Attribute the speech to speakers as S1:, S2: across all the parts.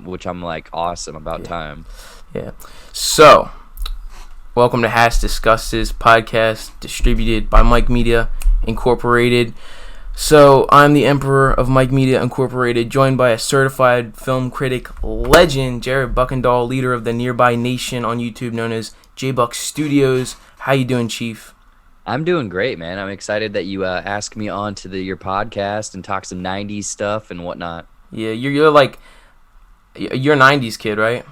S1: which I'm like awesome about time.
S2: Yeah. So, welcome to Hash Discusses podcast, distributed by Mike Media Incorporated. So, I'm the Emperor of Mike Media Incorporated, joined by a certified film critic legend, Jared Buckendahl, leader of the Nearby Nation on YouTube, known as J-Buck Studios. How you doing, Chief?
S1: I'm doing great, man. I'm excited that you asked me on to your podcast and talk some 90s stuff and whatnot.
S2: Yeah, you're a 90s kid, right?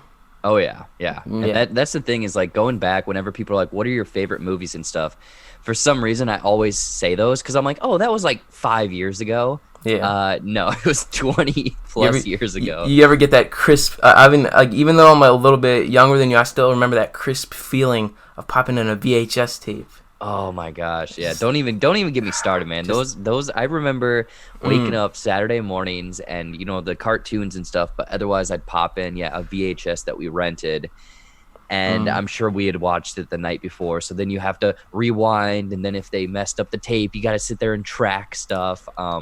S1: Oh, yeah. And that's the thing is, like, going back, whenever people are like, what are your favorite movies and stuff? For some reason, I always say those because I'm like, oh, that was like 5 years ago.
S2: Yeah.
S1: No, it was 20 plus years ago.
S2: You ever get that crisp? Even though I'm a little bit younger than you, I still remember that crisp feeling of popping in a VHS tape.
S1: Oh my gosh, yeah. Don't even get me started, man. Those I remember waking up Saturday mornings and the cartoons and stuff, but otherwise I'd pop in a VHS that we rented. And I'm sure we had watched it the night before. So then you have to rewind, and then if they messed up the tape, you got to sit there and track stuff. A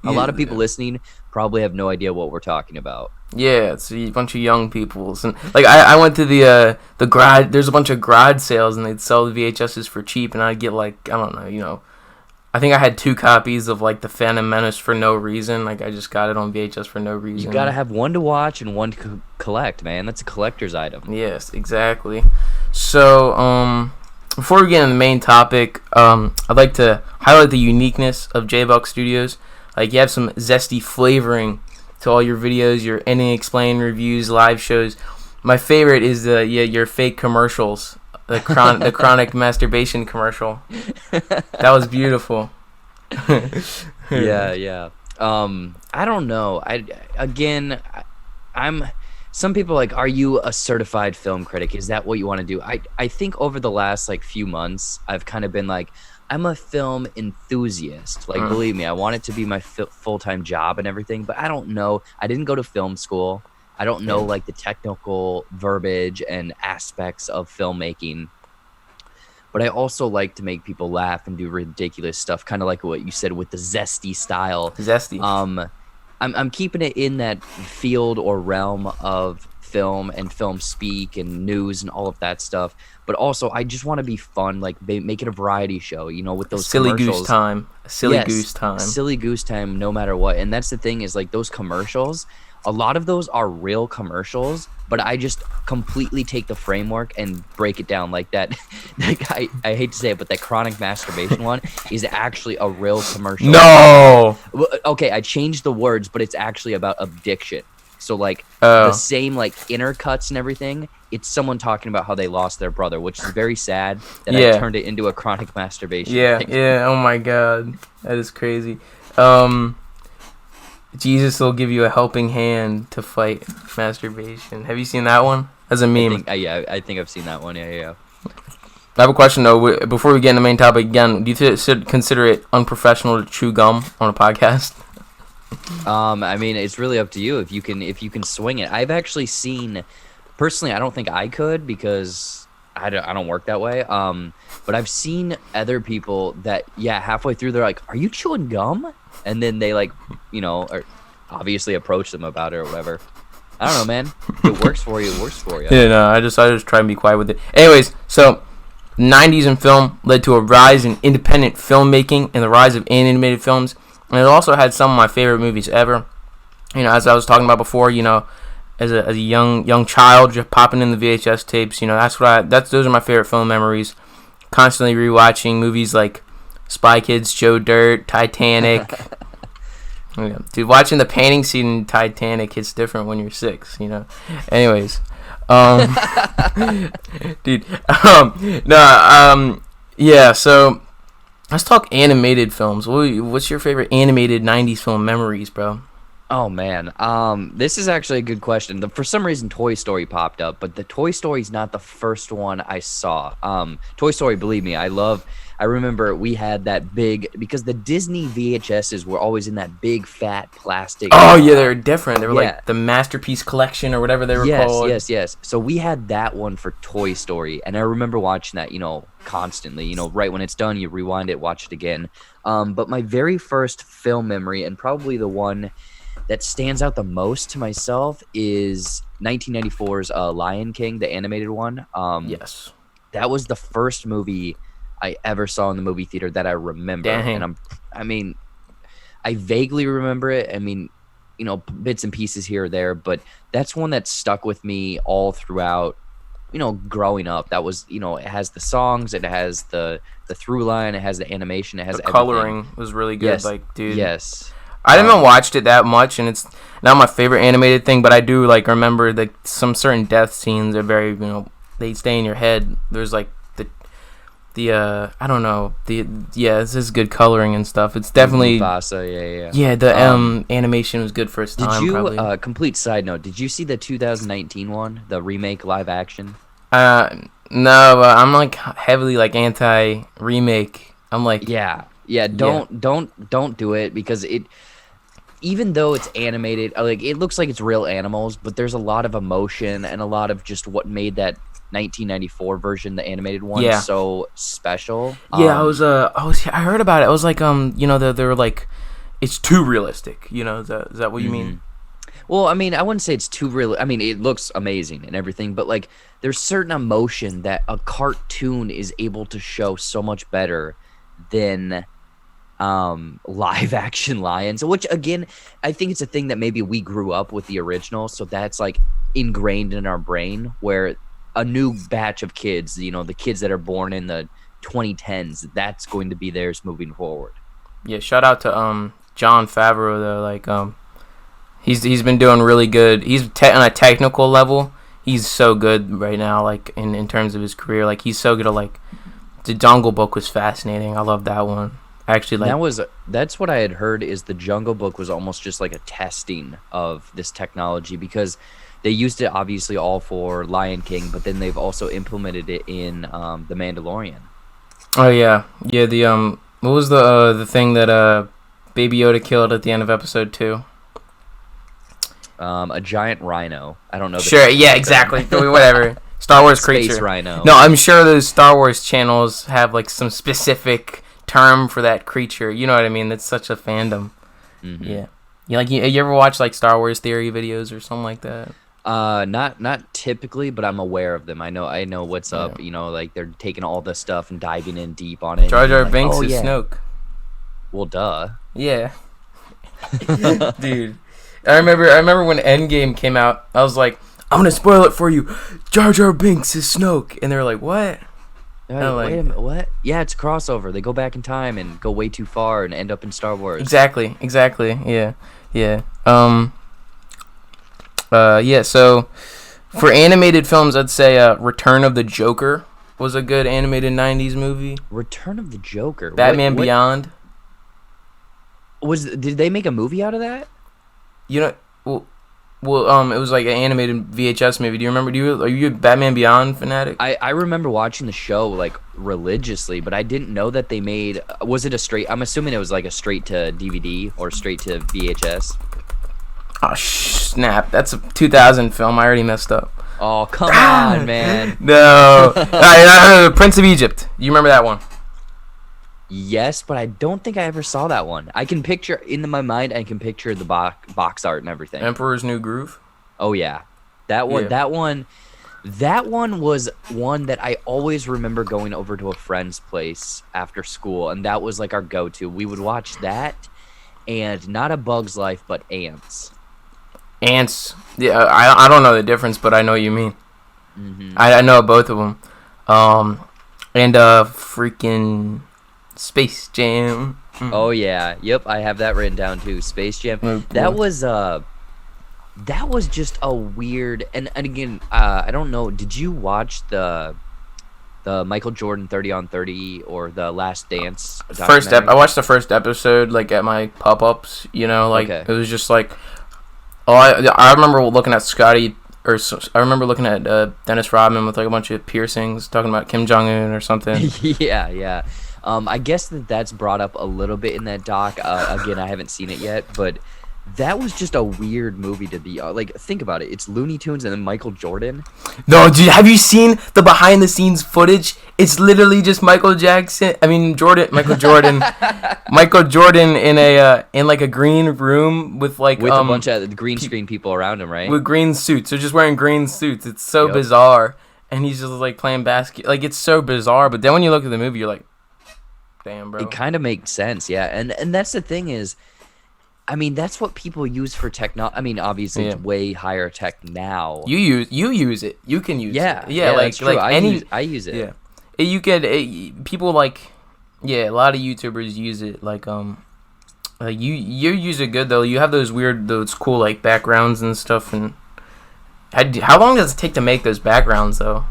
S1: lot of people listening probably have no idea what we're talking about.
S2: Yeah, it's a bunch of young people. And I went to the garage. There's a bunch of garage sales, and they'd sell the VHSs for cheap, and I'd get I think I had 2 copies of The Phantom Menace for no reason. I just got it on VHS for no reason.
S1: You gotta have one to watch and one to collect, man. That's a collector's item.
S2: Yes, exactly. So, before we get into the main topic, I'd like to highlight the uniqueness of J-Buck Studios. You have some zesty flavoring to all your videos, your ending explain reviews, live shows. My favorite is your fake commercials. The chronic masturbation commercial. That was beautiful.
S1: Yeah. I don't know. I'm. Some people are like, are you a certified film critic? Is that what you want to do? I think over the last few months, I've kind of been like, I'm a film enthusiast. Believe me, I want it to be my full-time job and everything. But I don't know. I didn't go to film school. I don't know the technical verbiage and aspects of filmmaking, but I also like to make people laugh and do ridiculous stuff, kind of like what you said with the zesty style.
S2: Zesty.
S1: I'm keeping it in that field or realm of film and film speak and news and all of that stuff, but also I just want to be fun, make it a variety show, with those
S2: silly
S1: commercials.
S2: Goose time.
S1: Silly goose time, no matter what. And that's the thing is those commercials. A lot of those are real commercials, but I just completely take the framework and break it down like that. I hate to say it, but that chronic masturbation one is actually a real commercial.
S2: No!
S1: Okay, I changed the words, but it's actually about addiction. So, the same, inner cuts and everything, it's someone talking about how they lost their brother, which is very sad that I turned it into a chronic masturbation thing.
S2: Yeah, oh my god. That is crazy. Jesus will give you a helping hand to fight masturbation. Have you seen that one? As a meme.
S1: I think I've seen that one. Yeah.
S2: I have a question though. Before we get in the main topic again, do you consider it unprofessional to chew gum on a podcast?
S1: I mean, it's really up to you if you can swing it. I've actually seen, personally, I don't think I could because I don't work that way. But I've seen other people that halfway through they're like, "Are you chewing gum?" And then they or obviously approach them about it or whatever. I don't know, man. It works for you. It works for you.
S2: Yeah, no, I just try and be quiet with it. Anyways, so 90s in film led to a rise in independent filmmaking and the rise of animated films. And it also had some of my favorite movies ever. As I was talking about before, as a young child, just popping in the VHS tapes. Those are my favorite film memories. Constantly rewatching movies like Spy Kids, Joe Dirt, Titanic. Dude, watching the painting scene in Titanic hits different when you're 6, Anyways, dude, yeah. So let's talk animated films. What's your favorite animated 90s film memories, bro?
S1: Oh man, this is actually a good question. For some reason, Toy Story popped up, but the Toy Story's not the first one I saw. Toy Story, believe me, I remember we had that big, because the Disney VHSs were always in that big fat plastic.
S2: Oh yeah, they were different. They were the Masterpiece Collection or whatever they were called.
S1: Yes. So we had that one for Toy Story, and I remember watching that, constantly. Right when it's done, you rewind it, watch it again. But my very first film memory, and probably the one that stands out the most to myself is 1994's Lion King, the animated one.
S2: Yes.
S1: That was the first movie I ever saw in the movie theater that I remember.
S2: Dang.
S1: And I mean, I vaguely remember it. I mean, bits and pieces here or there, but that's one that stuck with me all throughout, growing up. That was, it has the songs, it has the through line, it has the animation, it has
S2: The
S1: everything.
S2: coloring was really good.
S1: Yes.
S2: Like, dude.
S1: Yes.
S2: I haven't watched it that much, and it's not my favorite animated thing, but I do like remember that some certain death scenes are very, they stay in your head. There's like the I don't know, this is good coloring and stuff. It's definitely
S1: Mufasa, yeah.
S2: Yeah, the animation was good for its time.
S1: Did you
S2: probably.
S1: Complete side note, did you see the 2019 one, the remake live action?
S2: No, I'm like heavily like anti remake. I'm like
S1: Yeah, don't do it, because even though it's animated, like, it looks like it's real animals, but there's a lot of emotion and a lot of just what made that 1994 version, the animated one, so special.
S2: Yeah, I heard about it. I was like, they were like, it's too realistic. Is that what you mean?
S1: Well, I mean, I wouldn't say it's too real. I mean, it looks amazing and everything, but like, there's certain emotion that a cartoon is able to show so much better than live action lions, which again, I think it's a thing that maybe we grew up with the original, so that's like ingrained in our brain, where a new batch of kids, the kids that are born in the 2010s, that's going to be theirs moving forward.
S2: Yeah, shout out to Jon Favreau though. Like he's been doing really good. He's on a technical level. He's so good right now, like in terms of his career. Like, he's so good at, like, the Jungle Book was fascinating. I love that one. Actually, like,
S1: that's what I had heard, is the Jungle Book was almost just like a testing of this technology, because they used it obviously all for Lion King, but then they've also implemented it in The Mandalorian.
S2: Oh yeah. The what was the thing that Baby Yoda killed at the end of episode 2?
S1: A giant rhino. I don't know.
S2: Sure. Yeah. Exactly. Whatever. Star Wars creature.
S1: Space rhino.
S2: No, I'm sure those Star Wars channels have like some specific term for that creature. You know what I mean? That's such a fandom.
S1: Mm-hmm.
S2: Yeah. You ever watch like Star Wars theory videos or something like that?
S1: Not typically, but I'm aware of them. I know what's up. Like, they're taking all the stuff and diving in deep on it.
S2: Jar Jar
S1: like,
S2: Binks is Snoke.
S1: Well, duh.
S2: Yeah. Dude. I remember when Endgame came out, I was like, I'm gonna spoil it for you. Jar Jar Binks is Snoke. And they were like, what?
S1: Wait a minute, what? Yeah, it's a crossover. They go back in time and go way too far and end up in Star Wars.
S2: Exactly. Yeah. So for animated films, I'd say Return of the Joker was a good animated 90s movie.
S1: Return of the Joker?
S2: Batman Beyond.
S1: Did they make a movie out of that?
S2: Well, it was like an animated VHS movie. Do you remember? Are you a Batman Beyond fanatic?
S1: I remember watching the show like religiously, but I didn't know that they made. Was it a straight? I'm assuming it was like a straight to DVD or straight to VHS.
S2: Oh snap! That's a 2000 film. I already messed up.
S1: Oh come on, man!
S2: No, Prince of Egypt. You remember that one?
S1: Yes, but I don't think I ever saw that one. I can picture in my mind. I can picture the box art and everything.
S2: Emperor's New Groove.
S1: Oh yeah, that one.
S2: Yeah.
S1: That one was one that I always remember going over to a friend's place after school, and that was like our go-to. We would watch that, and not A Bug's Life, but Ants.
S2: Ants. Yeah, I don't know the difference, but I know what you mean.
S1: Mm-hmm.
S2: I know both of them. And freaking Space Jam.
S1: Oh yeah, yep, I have that written down too. Space Jam.
S2: Oh,
S1: that was just a weird, and again, I don't know. Did you watch the Michael Jordan 30 on 30 or the Last Dance?
S2: I watched the first episode like at my pop-ups. It was just like, I remember looking at I remember looking at Dennis Rodman with like a bunch of piercings, talking about Kim Jong-un or something.
S1: Yeah. I guess that's brought up a little bit in that doc. Again, I haven't seen it yet, but That was just a weird movie to be like. Think about it. It's Looney Tunes and then Michael Jordan.
S2: No, dude, have you seen the behind the scenes footage? It's literally just Michael Jackson. I mean Michael Jordan, Michael Jordan in like a green room with like
S1: With a bunch of green screen people around him, right?
S2: with green suits. They're just wearing green suits. It's so
S1: Yep.
S2: bizarre, and he's just like playing basket. Like it's so bizarre. But then when you look at the movie, you're like, damn, bro.
S1: It kind of makes sense, yeah. And that's the thing is, I mean, that's what people use for technology. I mean, obviously, it's
S2: Yeah.
S1: way higher tech now.
S2: You use it. You can use
S1: Yeah,
S2: it. Yeah, like
S1: that's true.
S2: like
S1: I
S2: any
S1: use it.
S2: yeah. You could people like a lot of YouTubers use it like you use it good though. You have those cool like backgrounds and stuff. And how long does it take to make those backgrounds though?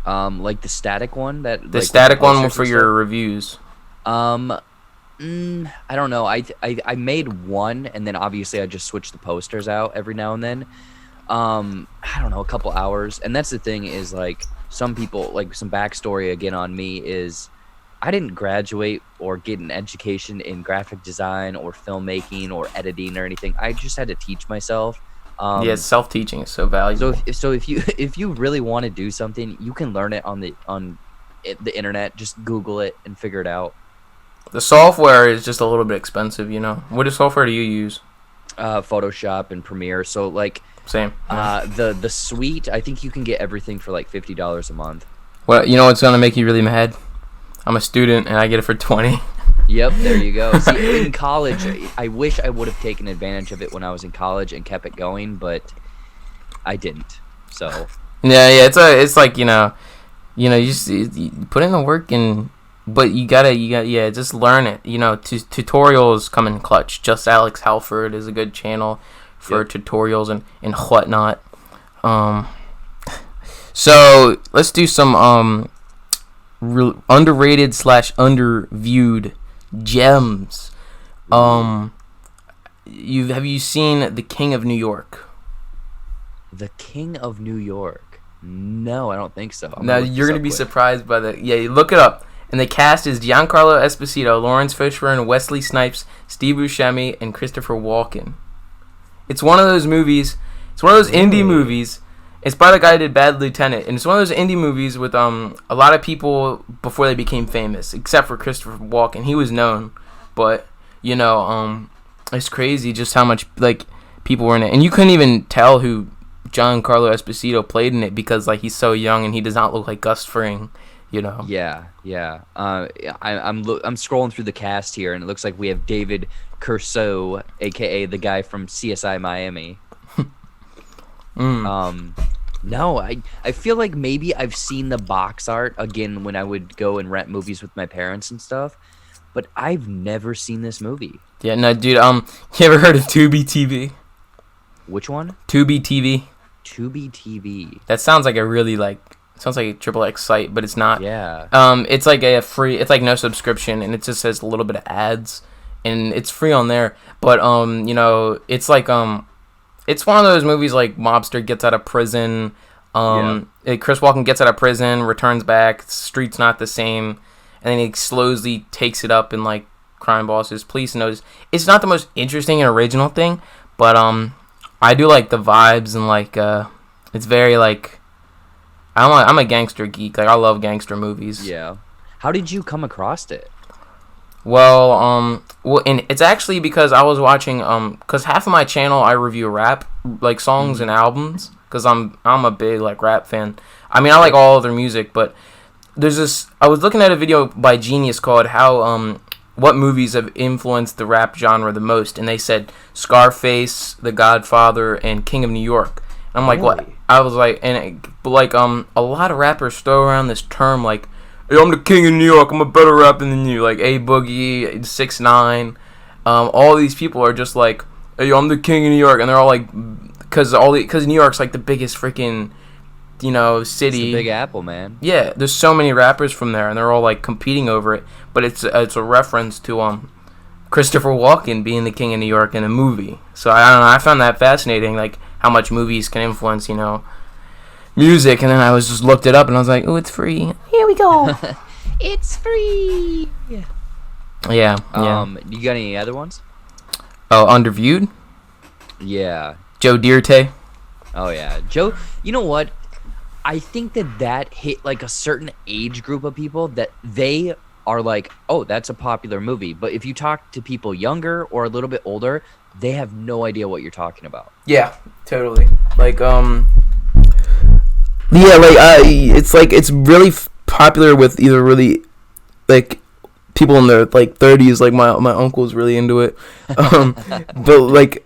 S1: Like the static one
S2: The
S1: like, with
S2: static one
S1: posters
S2: for
S1: and
S2: your
S1: stuff?
S2: reviews.
S1: I don't know. I made one, and then obviously I just switch the posters out every now and then. I don't know, a couple hours. And that's the thing is like some people, like some backstory again on me is I didn't graduate or get an education in graphic design or filmmaking or editing or anything. I just had to teach myself.
S2: Yeah, self-teaching is so valuable.
S1: So if you if you really want to do something, you can learn it on the internet. Just Google it and figure it out.
S2: The software is just a little bit expensive, you know. What software do you use?
S1: Photoshop and Premiere. So like
S2: Same.
S1: the suite, I think you can get everything for like $50 a month.
S2: Well, you know what's gonna make you really mad? I'm a student and I get it for 20.
S1: Yep, there you go. See, in college, I wish I would have taken advantage of it when I was in college and kept it going, but I didn't. So
S2: Yeah. It's like you just you put in the work but you gotta just learn it. You know, tutorials come in clutch. Just Alex Halford is a good channel for tutorials and whatnot. So let's do some underrated / underviewed gems. Have you seen The King of New York?
S1: The King of New York. No, I don't think so.
S2: Now you're gonna be surprised by you look it up. And the cast is Giancarlo Esposito, Lawrence Fishburne, Wesley Snipes, Steve Buscemi, and Christopher Walken. It's one of those movies. It's one of those indie movies. It's by the guy who did Bad Lieutenant, and it's one of those indie movies with a lot of people before they became famous, except for Christopher Walken. He was known, but it's crazy just how much like people were in it, and you couldn't even tell who Giancarlo Esposito played in it because like he's so young and he does not look like Gus Fring. You know.
S1: Yeah. I'm scrolling through the cast here, and it looks like we have David Curso, aka the guy from CSI Miami. No, I feel like maybe I've seen the box art again when I would go and rent movies with my parents and stuff, but I've never seen this movie.
S2: Yeah, no, dude. You ever heard of Tubi TV?
S1: Which one?
S2: Tubi TV.
S1: Tubi TV.
S2: That sounds like sounds like a XXX site, but it's not.
S1: Yeah.
S2: It's like a free. It's like no subscription, and it just says a little bit of ads, and it's free on there. But it's like it's one of those movies like mobster gets out of prison. Chris Walken gets out of prison, returns back. Street's not the same, and then he slowly takes it up in like crime bosses, police notice. It's not the most interesting and original thing, but I do like the vibes and like it's very like. I'm a gangster geek. Like I love gangster movies.
S1: Yeah. How did you come across it?
S2: Well, and it's actually because I was watching cuz half of my channel I review rap like songs and albums cuz I'm a big like rap fan. I mean, I like all of their music, but there's this I was looking at a video by Genius called how what movies have influenced the rap genre the most, and they said Scarface, The Godfather, and King of New York. And I'm like,
S1: Really?
S2: what? I was like, a lot of rappers throw around this term like, hey, I'm the king of New York, I'm a better rapper than you, like A Boogie, 6ix9ine, all these people are just like, hey, I'm the king of New York, and they're all like, because New York's like the biggest freaking, city.
S1: It's the Big Apple, man.
S2: Yeah, there's so many rappers from there, and they're all like competing over it, but it's a reference to Christopher Walken being the king of New York in a movie. So I don't know, I found that fascinating, like how much movies can influence, music, and then I was just looked it up and I was like, oh, it's free. Here we go.
S1: It's free.
S2: Yeah.
S1: You got any other ones?
S2: Oh, underviewed?
S1: Yeah.
S2: Joe Dierte.
S1: Oh yeah, Joe. You know what? I think that hit like a certain age group of people that they are like, oh, that's a popular movie. But if you talk to people younger or a little bit older, they have no idea what you're talking about.
S2: Yeah, totally. Like yeah, like it's really popular with either really like people in their like 30s. Like my uncle's really into it. But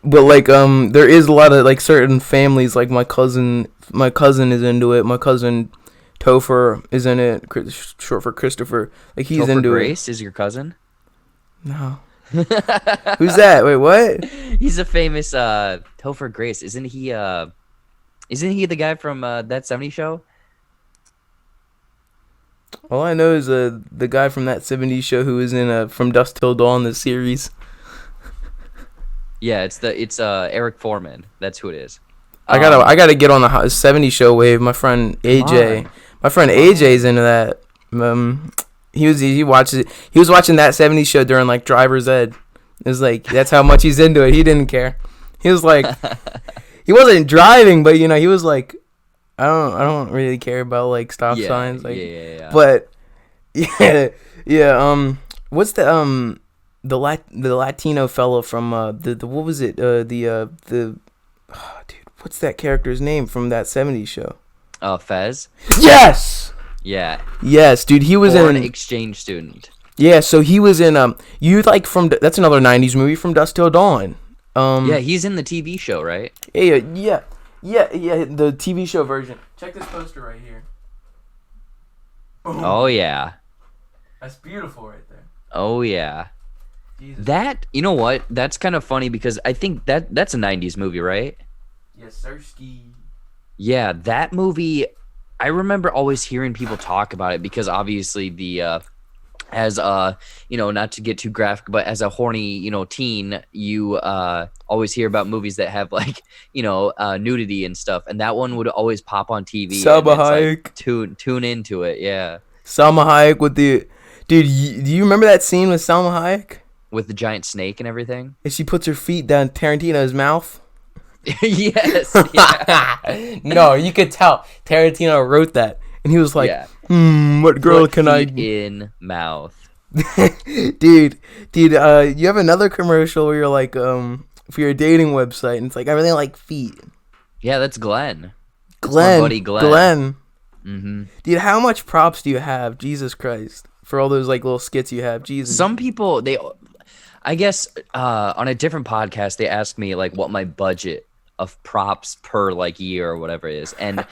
S2: there is a lot of like certain families. Like my cousin is into it. My cousin Topher is in it, short for Christopher. Like he's
S1: Topher
S2: into
S1: Grace is your cousin?
S2: No. Who's that? Wait, what?
S1: He's a famous Topher Grace. Isn't he the guy from That 70s Show?
S2: All I know is the guy from That 70s Show who is in From Dusk Till Dawn, the series.
S1: Yeah, it's Eric Foreman. That's who it is.
S2: I gotta get on the 70s Show wave. My friend AJ. My friend AJ's into that. He was watching That 70s Show during like driver's ed. It was like that's how much he's into it. He didn't care. He was like, he wasn't driving, but he was like, I don't really care about like stop signs. Like,
S1: yeah.
S2: But yeah. What's the Latino fellow from the what was it dude, what's that character's name from That 70s Show?
S1: Fez.
S2: Yes.
S1: Yeah.
S2: Yes, dude. He was
S1: Foreign
S2: in
S1: exchange student.
S2: Yeah, so he was in you like that's another 90s movie, From Dusk Till Dawn.
S1: Yeah, he's in the TV show, right?
S2: Yeah, the TV show version. Check this poster right here. Boom.
S1: Oh yeah.
S2: That's beautiful right there.
S1: Oh yeah.
S2: Jesus.
S1: That, you know what? That's kind of funny because I think that's a 90s movie, right?
S2: Yes, sirski.
S1: Yeah, that movie, I remember always hearing people talk about it because obviously as not to get too graphic, but as a horny, teen, you always hear about movies that have like, nudity and stuff, and that one would always pop on TV.
S2: Salma Hayek.
S1: Like, tune into it, yeah.
S2: Salma Hayek with the dude. Do you remember that scene with Salma Hayek?
S1: With the giant snake and everything?
S2: And she puts her feet down Tarantino's mouth?
S1: Yes. Yeah.
S2: No, you could tell. Tarantino wrote that. And he was like, what girl
S1: Put
S2: can I...
S1: in mouth.
S2: Dude, you have another commercial where you're like, for your dating website, and it's like, I really like feet.
S1: Yeah, that's Glenn.
S2: Glenn.
S1: My buddy Glenn.
S2: Mm-hmm. Dude, how much props do you have? Jesus Christ. For all those like little skits you have. Jesus.
S1: Some people, I guess on a different podcast, they asked me like what my budget of props per like year or whatever it is. And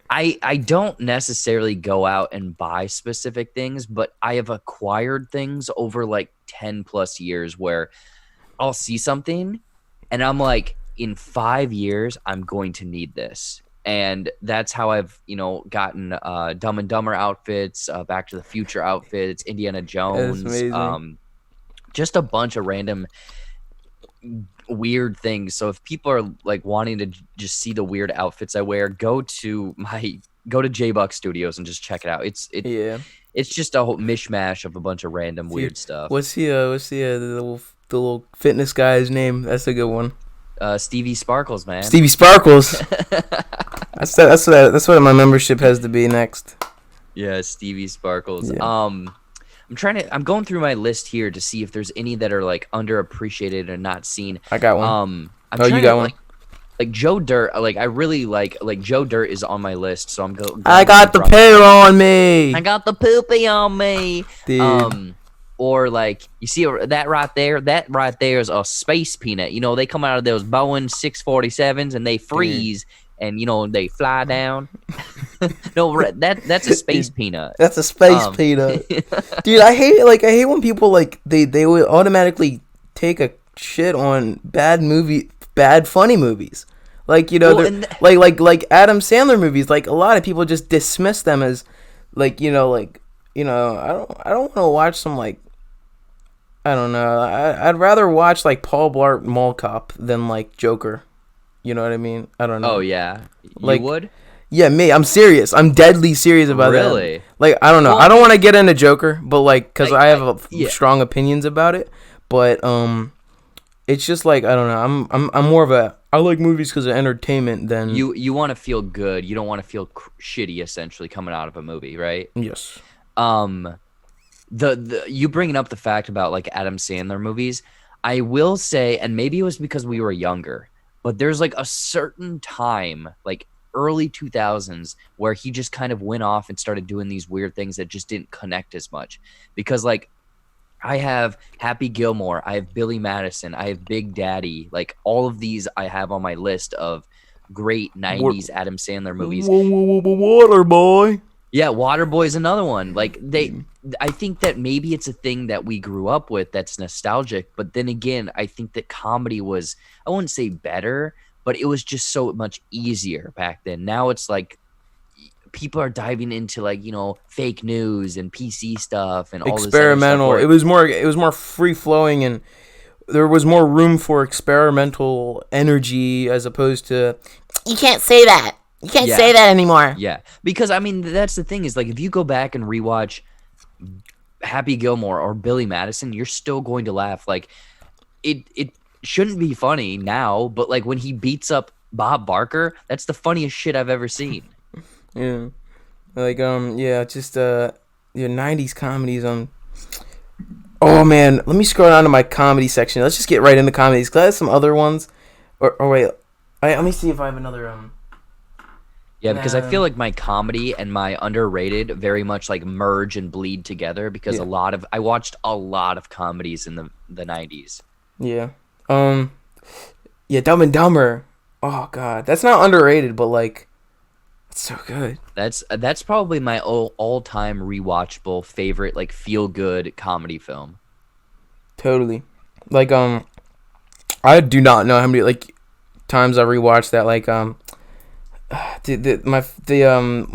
S1: I don't necessarily go out and buy specific things, but I have acquired things over like 10 plus years where I'll see something and I'm like, in 5 years, I'm going to need this. And that's how I've, gotten Dumb and Dumber outfits, Back to the Future outfits, Indiana Jones, just a bunch of random weird things. So if people are like wanting to just see the weird outfits I wear, go to J-Buck Studios and just check it out. It's just a whole mishmash of a bunch of random weird stuff.
S2: What's the little fitness guy's name? That's a good one.
S1: Stevie Sparkles, man.
S2: Stevie Sparkles. That's what my membership has to be next.
S1: Yeah, Stevie Sparkles.
S2: Yeah.
S1: I'm going through my list here to see if there's any that are like underappreciated or not seen.
S2: I got one.
S1: You
S2: got one.
S1: Like Joe Dirt. Like I really like Joe Dirt is on my list, so I'm going.
S2: I got the poo on me.
S1: I got the poopy on me.
S2: Dude.
S1: Or like you see that right there. That right there is a space peanut. They come out of those Boeing 647s and they freeze. Dude. And they fly down. No, that's a space peanut.
S2: That's a space peanut, dude. I hate when people like they would automatically take a shit on bad funny movies. Like like Adam Sandler movies. Like a lot of people just dismiss them as I don't want to watch some like. I don't know. I'd rather watch like Paul Blart Mall Cop than like Joker. You know what I mean? I don't know.
S1: Oh yeah, you would?
S2: Yeah, me. I'm serious. I'm deadly serious about that.
S1: Really?
S2: Like I don't know. Well, I don't want to get into Joker, but like because I have strong opinions about it. But it's just like I don't know. I'm more of a I like movies because of entertainment than
S1: You want to feel good. You don't want to feel shitty essentially coming out of a movie, right?
S2: yes.
S1: Um, the you bringing up the fact about like Adam Sandler movies, I will say, and maybe it was because we were younger, but there's like a certain time, like early 2000s, where he just kind of went off and started doing these weird things that just didn't connect as much. Because like I have Happy Gilmore, I have Billy Madison, I have Big Daddy, like all of these I have on my list of great 90s Adam Sandler movies.
S2: Water boy.
S1: Yeah, Waterboy is another one. Like I think that maybe it's a thing that we grew up with that's nostalgic, but then again, I think that comedy was, I wouldn't say better, but it was just so much easier back then. Now it's like people are diving into like, fake news and PC stuff and all this other
S2: Experimental.
S1: stuff.
S2: It was more free flowing, and there was more room for experimental energy as opposed to you can't say that. You can't say that anymore.
S1: Yeah, because I mean that's the thing is like if you go back and rewatch Happy Gilmore or Billy Madison, you're still going to laugh. Like it shouldn't be funny now, but like when he beats up Bob Barker, that's the funniest shit I've ever seen.
S2: Yeah. Like just your 90s comedies Oh man, let me scroll down to my comedy section. Let's just get right into comedies cuz I have some other ones. Or wait. Let me see if I have another
S1: Yeah, because I feel like my comedy and my underrated very much like merge and bleed together because I watched a lot of comedies in the 90s.
S2: Yeah. Yeah, Dumb and Dumber. Oh god, that's not underrated, but like it's so good.
S1: That's probably my all-time rewatchable favorite like feel-good comedy film.
S2: Totally. Like I do not know how many like times I rewatched that like when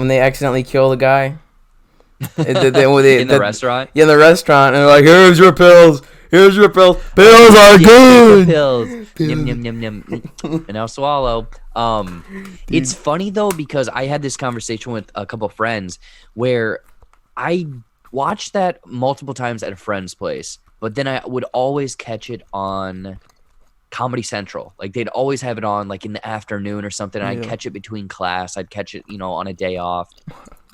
S2: they accidentally kill the guy
S1: In the restaurant?
S2: Yeah, in the restaurant, and they're like, here's your pills, pills are good,
S1: pills, yum yum yum yum, and now swallow. It's funny though because I had this conversation with a couple friends where I watched that multiple times at a friend's place, but then I would always catch it on Comedy Central. Like they'd always have it on like in the afternoon or something. And I'd catch it between class. I'd catch it, on a day off.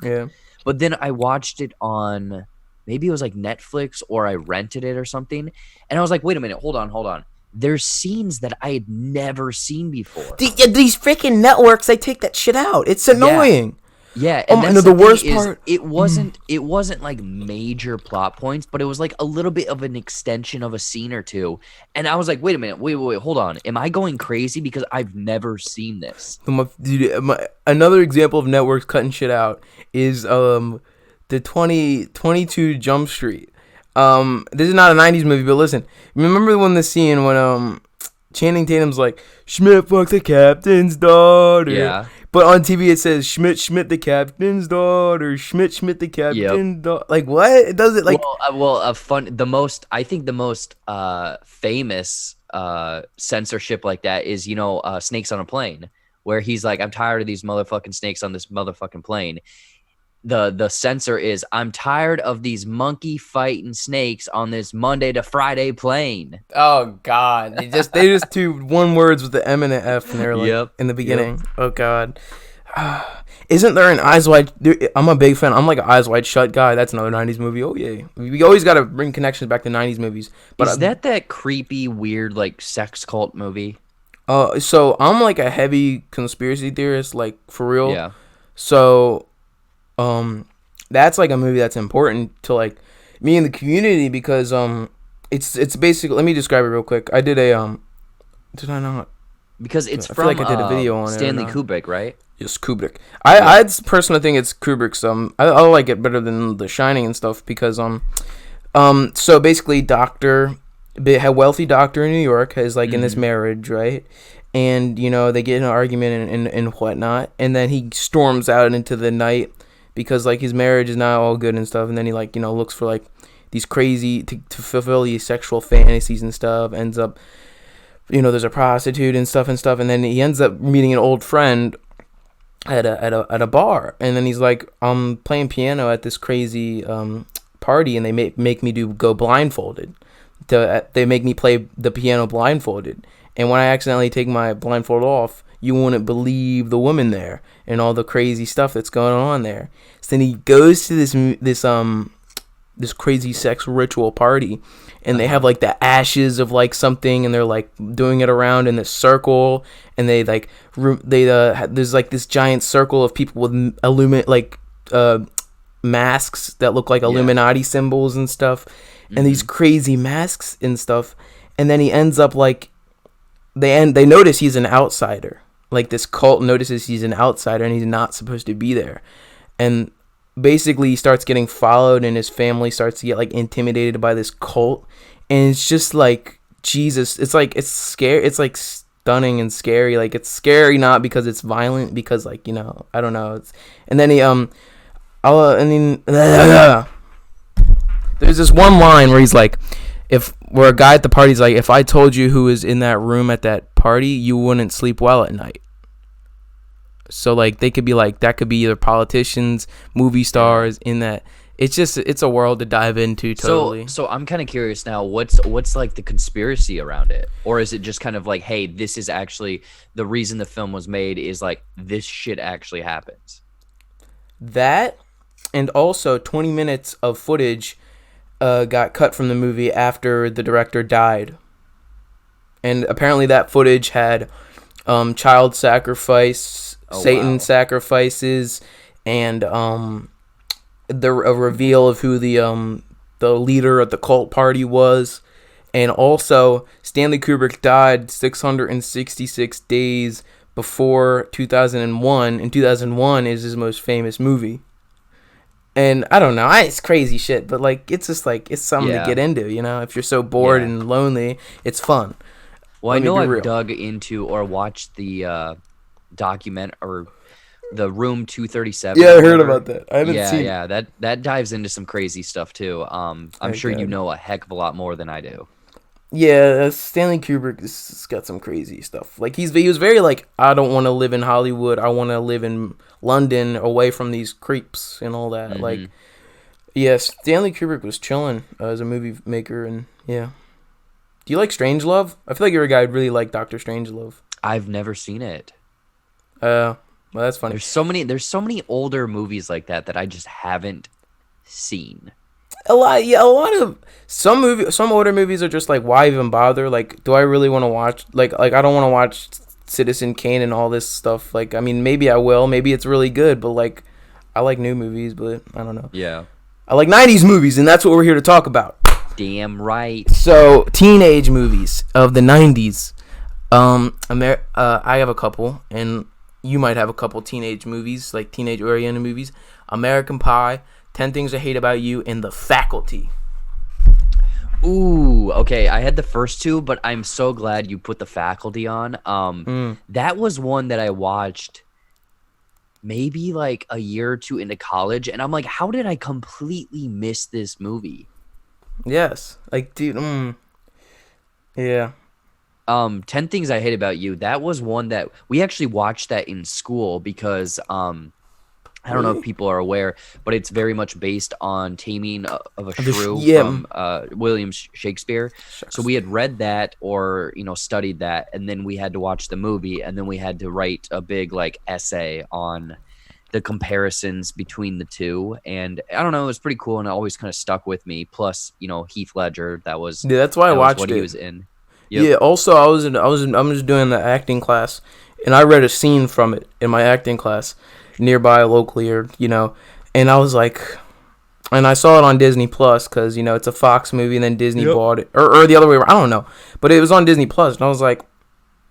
S2: Yeah.
S1: But then I watched it on, maybe it was like Netflix or I rented it or something. And I was like, wait a minute, hold on. There's scenes that I had never seen before.
S2: These freaking networks, they take that shit out. It's annoying.
S1: Yeah, and
S2: that's the worst part.
S1: It wasn't like major plot points, but it was like a little bit of an extension of a scene or two. And I was like, wait a minute, wait, hold on. Am I going crazy because I've never seen this?
S2: Another example of networks cutting shit out is the 22 Jump Street. This is not a 90s movie, but listen, remember when the scene when Channing Tatum's like, Schmidt fucked the captain's daughter.
S1: Yeah.
S2: But on TV it says Schmidt the captain's daughter. Schmidt the captain's daughter. Like what? It does it like
S1: I think the most famous censorship like that is Snakes on a Plane, where he's like, I'm tired of these motherfucking snakes on this motherfucking plane. The censor is, I'm tired of these monkey fighting snakes on this Monday to Friday plane.
S2: Oh God, they just do one words with the M and the F, and they're like in the beginning. Yep. Oh God, isn't there an Eyes Wide? I'm a big fan. I'm like an Eyes Wide Shut guy. That's another 90s movie. Oh yeah, we always got to bring connections back to 90s movies. But
S1: is that creepy, weird, like sex cult movie?
S2: So I'm like a heavy conspiracy theorist, like for real.
S1: Yeah.
S2: So. That's like a movie that's important to like me in the community because it's basically, let me describe it real quick. I did did I not?
S1: Because it's
S2: I
S1: from
S2: feel like I did a video on
S1: Stanley Kubrick, right?
S2: Yes, Kubrick. I personally think it's Kubrick's. I like it better than The Shining and stuff because so basically a wealthy doctor in New York is like in this marriage, right? And they get in an argument and whatnot, and then he storms out into the night because like his marriage is not all good and stuff, and then he like looks for like these crazy to fulfill these sexual fantasies and stuff. Ends up there's a prostitute and stuff, and then he ends up meeting an old friend at a bar, and then he's like, I'm playing piano at this crazy party, and they make me go blindfolded they make me play the piano blindfolded. And when I accidentally take my blindfold off, you wouldn't believe the woman there and all the crazy stuff that's going on there. So then he goes to this crazy sex ritual party, and they have like the ashes of like something, and they're like doing it around in this circle, and they like there's like this giant circle of people with masks that look like Illuminati symbols and stuff, and these crazy masks and stuff, and then he ends up like they notice he's an outsider. Like this cult notices he's an outsider and he's not supposed to be there, and basically he starts getting followed, and his family starts to get like intimidated by this cult, and it's just like Jesus. It's like it's scary. It's like stunning and scary. Like it's scary not because it's violent, because like I don't know. And then there's this one line where he's like, where a guy at the party's like, if I told you who was in that room at that party, you wouldn't sleep well at night. So like they could be like, that could be either politicians, movie stars in that. It's a world to dive into totally.
S1: So I'm kind of curious now, what's like the conspiracy around it? Or is it just kind of like, hey, this is actually the reason the film was made, is like this shit actually happens?
S2: That, and also 20 minutes of footage got cut from the movie after the director died. And apparently that footage had child sacrifice, Satan sacrifices, and a reveal of who the leader of the cult party was. And also Stanley Kubrick died 666 days before 2001, and 2001 is his most famous movie. And I don't know, it's crazy shit, but like it's just like it's something to get into, if you're so bored and lonely, it's fun.
S1: Well, I know I've dug into or watched the document or the Room 237.
S2: Yeah, I heard about that. I haven't seen.
S1: Yeah, that dives into some crazy stuff too. I'm sure you know a heck of a lot more than I do.
S2: Yeah, Stanley Kubrick has got some crazy stuff. Like he was very like, I don't want to live in Hollywood. I want to live in London, away from these creeps and all that. Like, yeah, Stanley Kubrick was chilling as a movie maker, and yeah. Do you like Strangelove? I feel like you're a guy who'd really like Dr. Strangelove.
S1: I've never seen it.
S2: Well, that's funny.
S1: There's so many older movies like that I just haven't seen.
S2: A lot of some older movies are just like, why even bother? Like, do I really want to watch? Like I don't want to watch Citizen Kane and all this stuff. Like, I mean, maybe I will. Maybe it's really good, but like, I like new movies, but I don't know. Yeah. I like 90s movies, and that's what we're here to talk about.
S1: Damn right.
S2: So, teenage movies of the 90s. I have a couple, and you might have a couple teenage movies, like teenage-oriented movies. American Pie, 10 Things I Hate About You, and The Faculty.
S1: Ooh, okay. I had the first two, but I'm so glad you put The Faculty on. That was one that I watched maybe like a year or two into college, and I'm like, how did I completely miss this movie?
S2: Yes. Like, dude, yeah.
S1: 10 Things I Hate About You, that was one that we actually watched that in school because I don't know if people are aware, but it's very much based on Taming of a Shrew from William Shakespeare. So we had read that or, studied that, and then we had to watch the movie, and then we had to write a big like essay on the comparisons between the two. And I don't know, it was pretty cool, and it always kind of stuck with me. Plus, Heath Ledger,
S2: that's why I watched it.
S1: He was in.
S2: Yep. Yeah, also I'm just doing the acting class, and I read a scene from it in my acting class nearby locally, and I was like, and I saw it on Disney Plus because it's a Fox movie, and then Disney bought it, or the other way around, I don't know, but it was on Disney Plus, and I was like,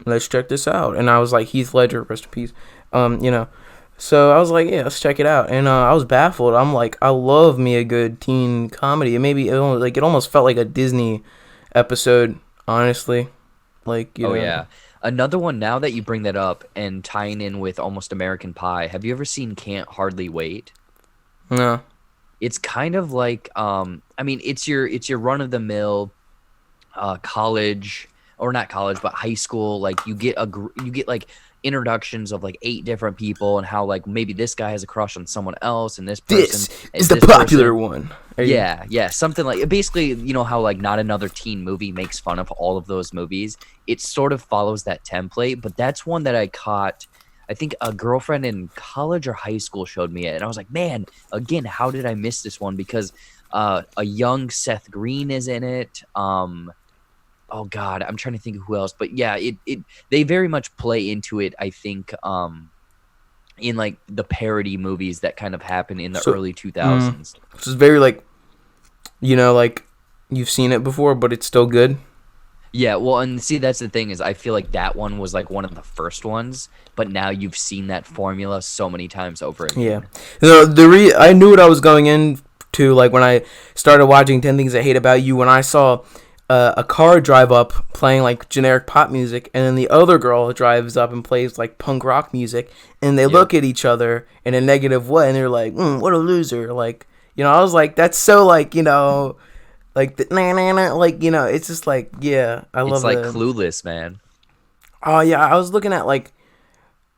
S2: let's check this out. And I was like, Heath Ledger, rest in peace, so I was like, yeah, let's check it out. And I was baffled. I'm like, I love me a good teen comedy. And maybe it almost felt like a Disney episode, honestly. Like,
S1: yeah. Another one, now that you bring that up and tying in with almost American Pie, have you ever seen Can't Hardly Wait?
S2: No.
S1: It's kind of like, it's your run of the mill college, or not college, but high school. Like you get like introductions of like 8 different people, and how like maybe this guy has a crush on someone else, and this person
S2: is the popular one.
S1: Yeah, something like basically, you know how like Not Another Teen Movie makes fun of all of those movies. It sort of follows that template, but that's one that I caught. I think a girlfriend in college or high school showed me it, and I was like, man, again, how did I miss this one? Because a young Seth Green is in it. Oh God, I'm trying to think of who else, but yeah, it they very much play into it. I think in like the parody movies that kind of happen in the early 2000s.
S2: Which is very like, like you've seen it before, but it's still good.
S1: Yeah, well, and see, that's the thing is, I feel like that one was like one of the first ones, but now you've seen that formula so many times over again.
S2: Yeah, I knew what I was going into, like when I started watching 10 Things I Hate About You, when I saw a car drive up playing like generic pop music, and then the other girl drives up and plays like punk rock music, and they look at each other in a negative way, and they're like, "What a loser!" Like, I was like, that's so like, like the like, it's just like, yeah, I love it.
S1: It's like Clueless, man.
S2: Oh yeah, I was looking at like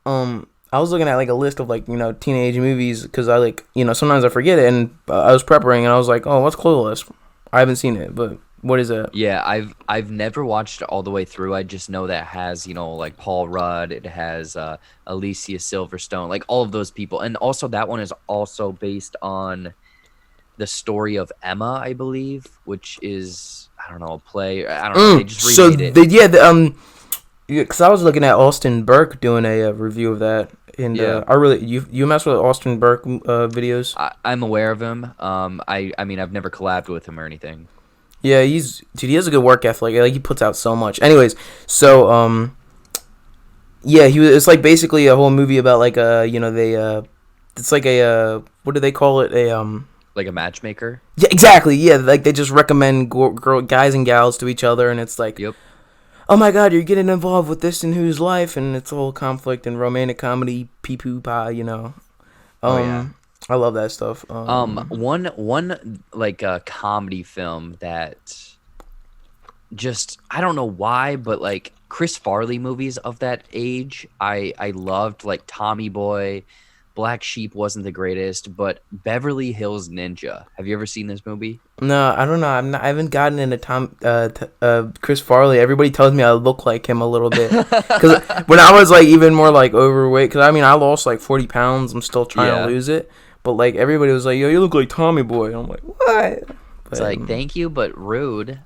S2: a list of like, teenage movies, because I like, sometimes I forget it, and I was preparing and I was like, oh, what's Clueless? I haven't seen it, but what is it?
S1: Yeah, I've never watched it all the way through. I just know that it has, like Paul Rudd, it has Alicia Silverstone, like all of those people. And also that one is also based on the story of Emma, I believe, which is, I don't know, a play. I don't know. They just remade it.
S2: Because I was looking at Austin Burke doing a review of that, and I really you mess with Austin Burke videos.
S1: I'm aware of him. I mean, I've never collabed with him or anything.
S2: Yeah, he has a good work ethic. Like, he puts out so much. Anyways, so it's like basically a whole movie about like it's like a what do they call it,
S1: like a matchmaker?
S2: Yeah, exactly. Yeah, like they just recommend guys and gals to each other, and it's like,
S1: yep.
S2: Oh my God, you're getting involved with this and whose life, and it's a whole conflict and romantic comedy, pee-poo pie,
S1: Oh yeah.
S2: I love that stuff.
S1: One like a comedy film that just, I don't know why, but like Chris Farley movies of that age, I loved, like Tommy Boy. Black Sheep wasn't the greatest, but Beverly Hills Ninja. Have you ever seen this movie?
S2: No, I don't know. I haven't gotten into Chris Farley. Everybody tells me I look like him a little bit. Because when I was like even more like overweight, because I mean I lost like 40 pounds. I'm still trying to lose it. But like everybody was like, "Yo, you look like Tommy Boy." And I'm like, "What?" But,
S1: it's like, thank you, but rude.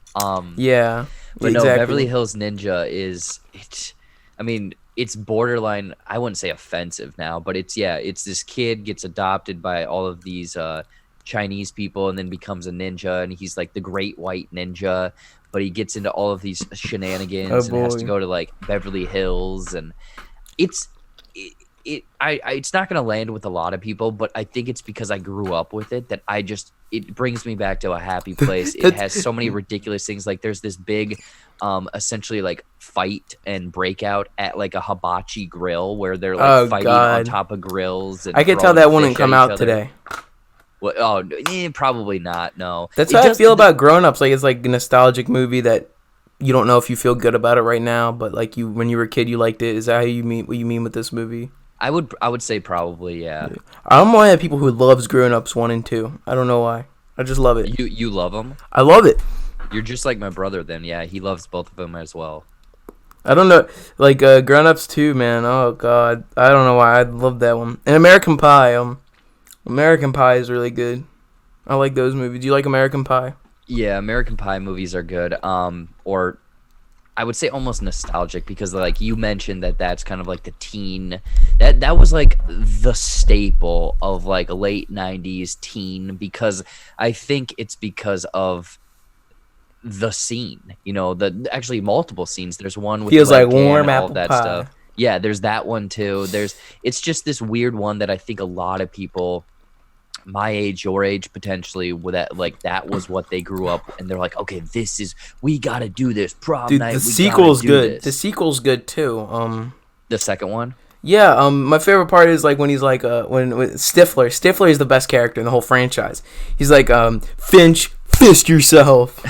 S2: Yeah.
S1: But
S2: exactly.
S1: no, Beverly Hills Ninja is it. I mean, it's borderline, I wouldn't say offensive now, but it's this kid gets adopted by all of these Chinese people and then becomes a ninja, and he's like the great white ninja, but he gets into all of these shenanigans and has to go to like Beverly Hills, and it's not gonna land with a lot of people, but I think it's because I grew up with it that it brings me back to a happy place. It has so many ridiculous things. Like there's this big essentially like fight and breakout at like a hibachi grill where they're like fighting on top of grills, and
S2: I could tell that wouldn't come out today.
S1: Well, probably not. No,
S2: that's how I feel about Grown Ups. Like, it's like a nostalgic movie that you don't know if you feel good about it right now, but like when you were a kid you liked it. Is that how you mean what you mean with this movie?
S1: I would say probably, yeah.
S2: I'm one of the people who loves Grown Ups 1 and 2. I don't know why. I just love it.
S1: You love them?
S2: I love it.
S1: You're just like my brother then. Yeah, he loves both of them as well.
S2: I don't know. Like, Grown Ups 2, man. Oh, God. I don't know why. I love that one. And American Pie. American Pie is really good. I like those movies. Do you like American Pie?
S1: Yeah, American Pie movies are good. Or I would say almost nostalgic, because like you mentioned that's kind of like the teen, that was like the staple of like late 90s teen, because I think it's because of the scene, the actually multiple scenes. There's one with
S2: feels like
S1: webcam
S2: warm
S1: and all
S2: apple
S1: that
S2: pie.
S1: Stuff. Yeah, there's that one too. It's just this weird one that I think a lot of people my age, your age, potentially, that was what they grew up, and they're like, okay, we gotta do this prom night.
S2: The sequel's good. The sequel's good too.
S1: The second one.
S2: Yeah. My favorite part is like when he's like when Stifler. Stifler is the best character in the whole franchise. He's like Finch, fist yourself.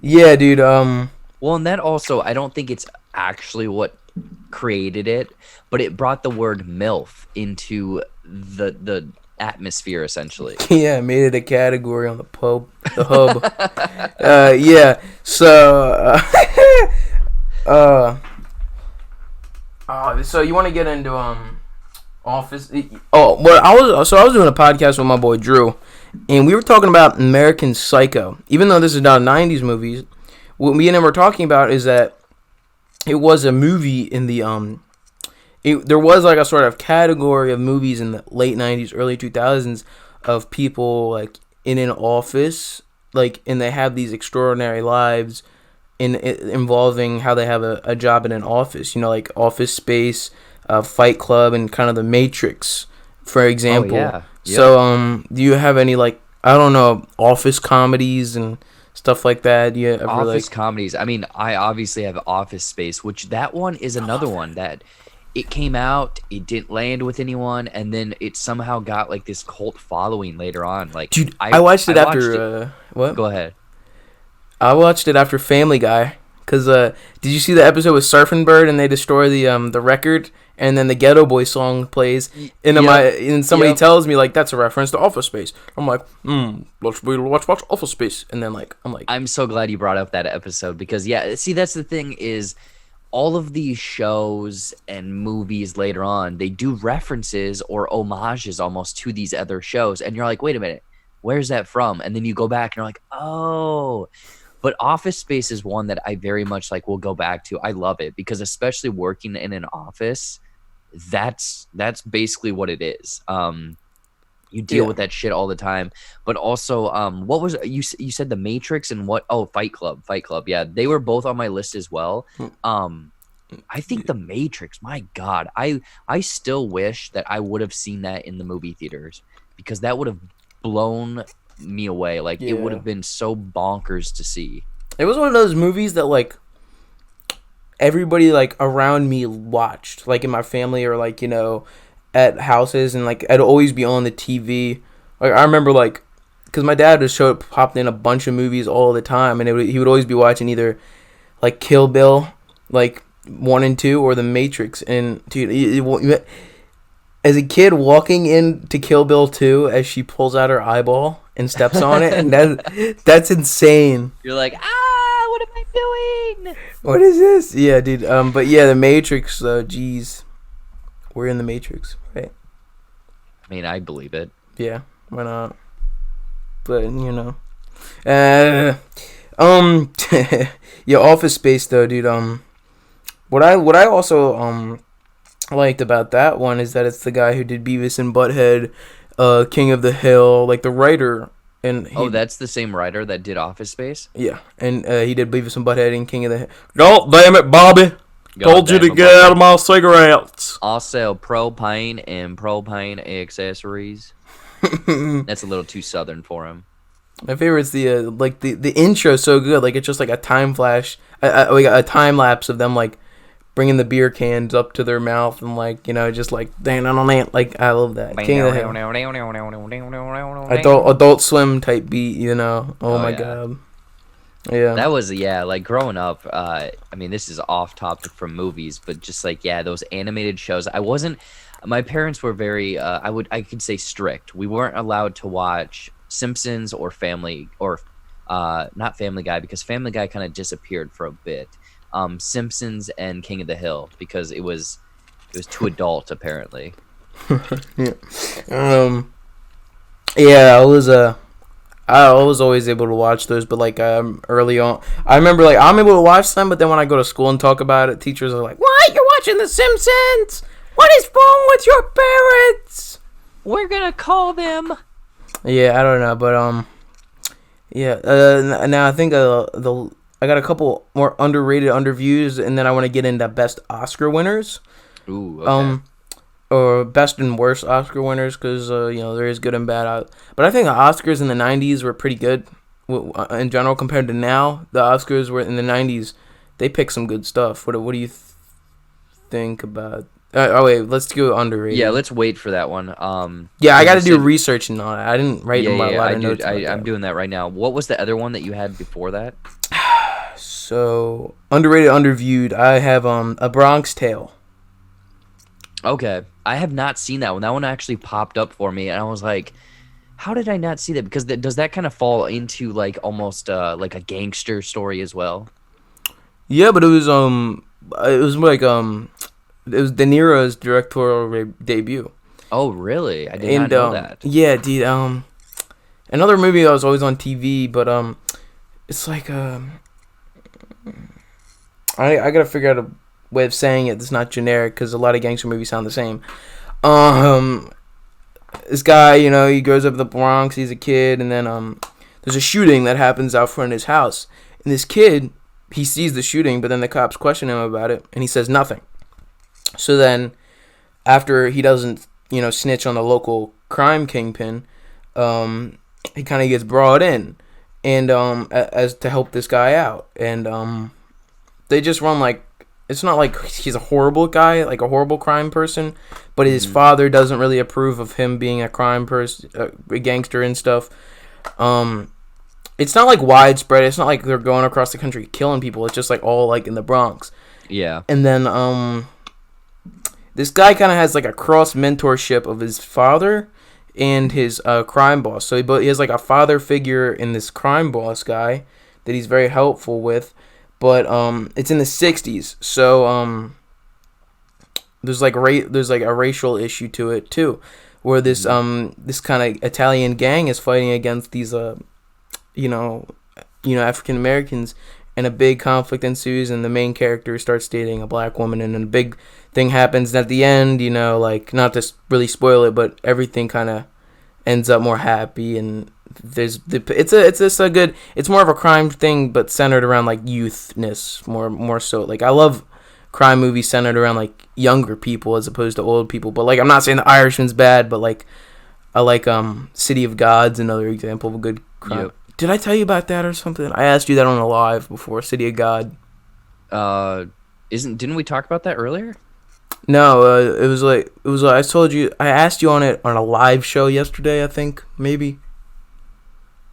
S2: Yeah, dude.
S1: Well, and that also, I don't think it's actually what created it, but it brought the word MILF into the atmosphere essentially.
S2: Yeah, made it a category on the hub. Yeah. So, so you want to get into Office? Oh, well, I was doing a podcast with my boy Drew, and we were talking about American Psycho. Even though this is not a '90s movie, what me and him were talking about is that it was a movie in the there was like a sort of category of movies in the late '90s, early 2000s of people like in an office, like, and they have these extraordinary lives involving how they have a job in an office. You know, like Office Space, Fight Club, and kind of The Matrix, for example.
S1: Oh yeah. Yep.
S2: So, do you have any, like, I don't know, office comedies and stuff like that? Do you ever,
S1: Office
S2: like,
S1: comedies. I mean, I obviously have Office Space, which that one is another one that it came out, it didn't land with anyone, and then it somehow got like this cult following later on. Like,
S2: dude, I watched it after what?
S1: Go ahead.
S2: I watched it after Family Guy. Cause did you see the episode with Surfing Bird and they destroy the record, and then the Ghetto Boy song plays, and and somebody tells me like that's a reference to Office Space. I'm like, let's watch Office Space, and then like
S1: I'm so glad you brought up that episode because yeah, see that's the thing is all of these shows and movies later on they do references or homages almost to these other shows, and you're like, wait a minute, where's that from? And then you go back and you're like, oh. But Office Space is one that I very much like will go back to. I love it because especially working in an office, that's basically what it is. You deal with that shit all the time. But also, what was you said The Matrix and what? Oh, Fight Club. Yeah, they were both on my list as well. I think The Matrix. My God, I still wish that I would have seen that in the movie theaters because that would have blown me away. Like it would have been so bonkers to see.
S2: It was one of those movies that like everybody like around me watched, like in my family or like, you know, at houses, and like I'd always be on the TV. Like I remember like because my dad just popped in a bunch of movies all the time, and he would always be watching either like Kill Bill, like 1 and 2, or The Matrix. And dude, as a kid walking into Kill Bill 2 as she pulls out her eyeball and steps on it, and that's insane.
S1: You're like, what am I doing?
S2: What is this? Yeah, dude. But yeah, The Matrix. Jeez, we're in The Matrix, right?
S1: I mean, I believe it.
S2: Yeah, why not? But you know, yeah, Office Space though, dude. What I also liked about that one is that it's the guy who did Beavis and Butthead, King of the Hill, like the writer. And
S1: that's the same writer that did Office Space?
S2: Yeah, and he did Beavis and Butthead and King of the Hill. God damn it, Bobby. Told you to get out of my cigarettes.
S1: I'll sell propane and propane accessories. That's a little too southern for him.
S2: My favorite's the intro is so good. Like it's just like a time flash, a time lapse of them like bringing the beer cans up to their mouth and like, you know, just like like I love that. King of the Hill. Adult Swim type beat, you know. Oh my god. Yeah.
S1: That was like growing up, I mean this is off topic from movies, but just like those animated shows. My parents were very I could say strict. We weren't allowed to watch Simpsons or Family or not Family Guy because Family Guy kind of disappeared for a bit. Simpsons and King of the Hill because it was too adult apparently.
S2: Yeah, I was always able to watch those, but like early on, I remember like I'm able to watch them, but then when I go to school and talk about it, teachers are like, "What? You're watching The Simpsons? What is wrong with your parents?
S1: We're gonna call them."
S2: Yeah, I don't know, but yeah. Now I think I got a couple more underrated, underviews, and then I want to get into best Oscar winners.
S1: Ooh. Okay.
S2: Or best and worst Oscar winners, because you know there is good and bad. But I think the Oscars in the '90s were pretty good in general compared to now. The Oscars were in the '90s; they picked some good stuff. What do you think about? Wait, let's go underrated.
S1: Yeah, let's wait for that one.
S2: Yeah, I got to do research and all that. I didn't write a lot of notes.
S1: I'm doing that right now. What was the other one that you had before that?
S2: So underrated, underviewed. I have A Bronx Tale.
S1: Okay. I have not seen that one. That one actually popped up for me, and I was like, how did I not see that? Because does that kind of fall into like almost like a gangster story as well?
S2: Yeah, but it was like it was De Niro's directorial debut.
S1: Oh, really? I did not know that.
S2: Yeah, dude. Another movie that was always on TV, but it's like I gotta figure out a way of saying it that's not generic because a lot of gangster movies sound the same. Um, this guy, you know, he grows up in the Bronx. He's a kid, and then there's a shooting that happens out front of his house, and this kid, he sees the shooting, but then the cops question him about it, and he says nothing. So then, after he doesn't, you know, snitch on the local crime kingpin, he kind of gets brought in, and as to help this guy out, and they just run like, it's not like he's a horrible guy, like a horrible crime person, but his father doesn't really approve of him being a crime person, a gangster and stuff. It's not like widespread. It's not like they're going across the country killing people. It's just like all like in the Bronx.
S1: Yeah.
S2: And then this guy kind of has like a cross mentorship of his father and his crime boss. So he has like a father figure in this crime boss guy that he's very helpful with. But it's in the 60s, so there's like a racial issue to it too, where this this kind of Italian gang is fighting against these African Americans, and a big conflict ensues, and the main character starts dating a black woman, and then a big thing happens. And at the end, you know, like, not to really spoil it, but everything kind of ends up more happy, and it's more of a crime thing, but centered around like youthness more so. Like, I love crime movies centered around like younger people as opposed to old people. But like, I'm not saying The Irishman's bad, but like, I like City of God's another example of a good crime.
S1: Yep.
S2: Did I tell you about that or something? I asked you that on a live before. City of God.
S1: Didn't we talk about that earlier?
S2: No, it was like I told you, I asked you on it on a live show yesterday, I think, maybe.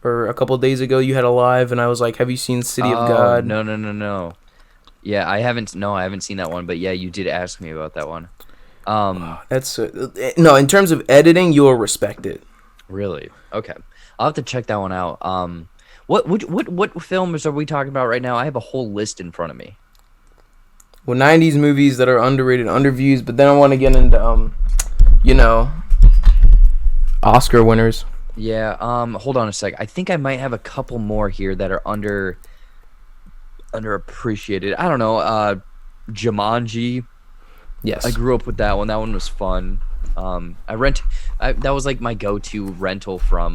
S2: Or a couple of days ago, you had a live, and I was like, "Have you seen City of God?"
S1: No. Yeah, I haven't. No, I haven't seen that one. But yeah, you did ask me about that one.
S2: That's no. In terms of editing, you'll respect it.
S1: Really? Okay, I'll have to check that one out. What films are we talking about right now? I have a whole list in front of me.
S2: Well, 90s movies that are underrated, underviews, but then I want to get into Oscar winners.
S1: Yeah, hold on a sec. I think I might have a couple more here that are underappreciated. I don't know, Jumanji.
S2: Yes.
S1: I grew up with that one. That one was fun. That was like my go-to rental from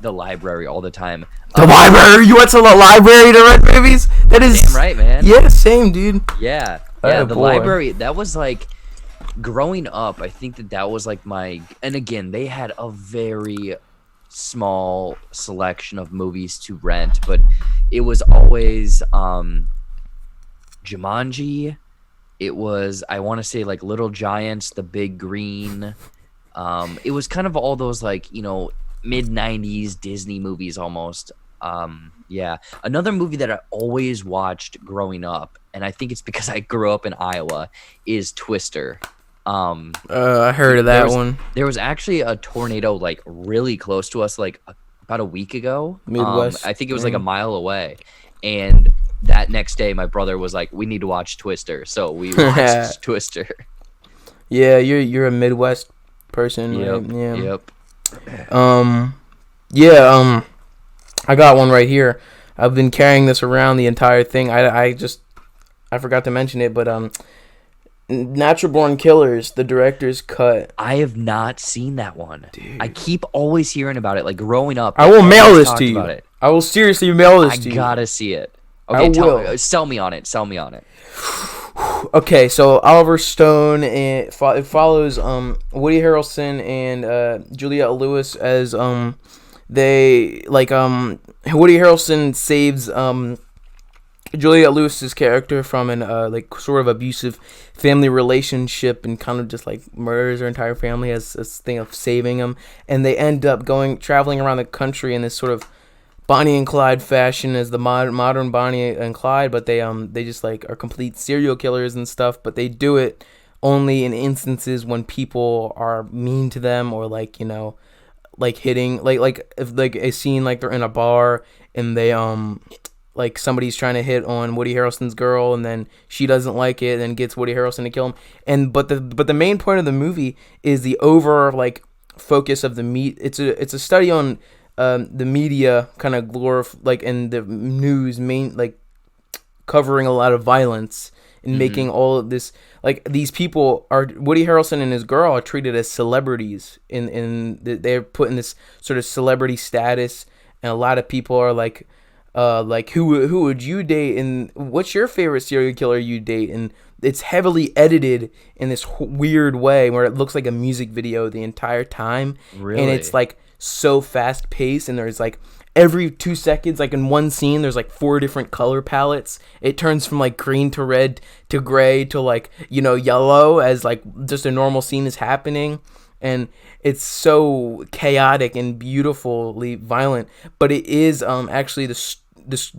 S1: the library all the time.
S2: The library? You went to the library to rent movies? That is
S1: damn right, man.
S2: Yeah, same, dude.
S1: Yeah.
S2: Oh,
S1: Yeah, the
S2: boy.
S1: library, that was like, growing up, I think that was like and again, they had a very small selection of movies to rent, but it was always Jumanji. It was, I want to say, like Little Giants, The Big Green. It was kind of all those like, mid-90s Disney movies almost. Yeah. Another movie that I always watched growing up, and I think it's because I grew up in Iowa, is Twister.
S2: I heard of that one.
S1: There was actually a tornado like really close to us like about a week ago.
S2: Midwest.
S1: I think it was like a mile away. And that next day my brother was like, we need to watch Twister. So we watched Twister.
S2: Yeah, you're a Midwest person, right? Yeah.
S1: Yep.
S2: I got one right here. I've been carrying this around the entire thing. I forgot to mention it, but Natural Born Killers, the director's cut.
S1: I have not seen that one. Dude. I keep always hearing about it. Like growing up,
S2: I will mail this to you. I will seriously mail this to you.
S1: I gotta see it. Okay, sell me on it. Sell me on it.
S2: Okay, so Oliver Stone, and it follows Woody Harrelson and Juliette Lewis as Woody Harrelson saves Juliette Lewis's character from an like sort of abusive family relationship, and kind of just like murders her entire family as this thing of saving him, and they end up traveling around the country in this sort of Bonnie and Clyde fashion as the modern Bonnie and Clyde, but they just like are complete serial killers and stuff, but they do it only in instances when people are mean to them, or like, like hitting, like if like a scene like they're in a bar and they like somebody's trying to hit on Woody Harrelson's girl, and then she doesn't like it, and then gets Woody Harrelson to kill him. And but the main point of the movie is the over like focus of the It's a study on the media kind of like, and the news main like covering a lot of violence and making all of this, like, these people are, Woody Harrelson and his girl are treated as celebrities they're put in this sort of celebrity status, and a lot of people are like who would you date, and what's your favorite serial killer you date, and it's heavily edited in this weird way where it looks like a music video the entire time.
S1: Really?
S2: And it's like so fast paced, and there's like every 2 seconds, like in one scene, there's like 4 different color palettes. It turns from like green to red to gray to like, yellow, as like just a normal scene is happening. And it's so chaotic and beautifully violent. But it is actually there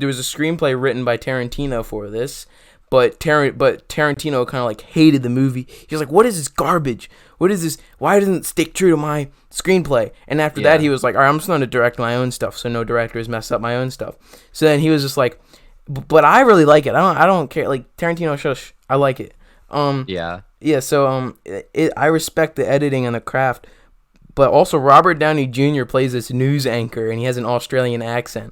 S2: was a screenplay written by Tarantino for this. But Tarantino kind of like hated the movie. He was like, "What is this garbage? What is this? Why doesn't it stick true to my screenplay?" And after that, he was like, "All right, I'm just going to direct my own stuff, so no directors mess up my own stuff." So then he was just like, "But I really like it. I don't care. Like, Tarantino, shush. I like it." Yeah. So I respect the editing and the craft, but also Robert Downey Jr. plays this news anchor, and he has an Australian accent,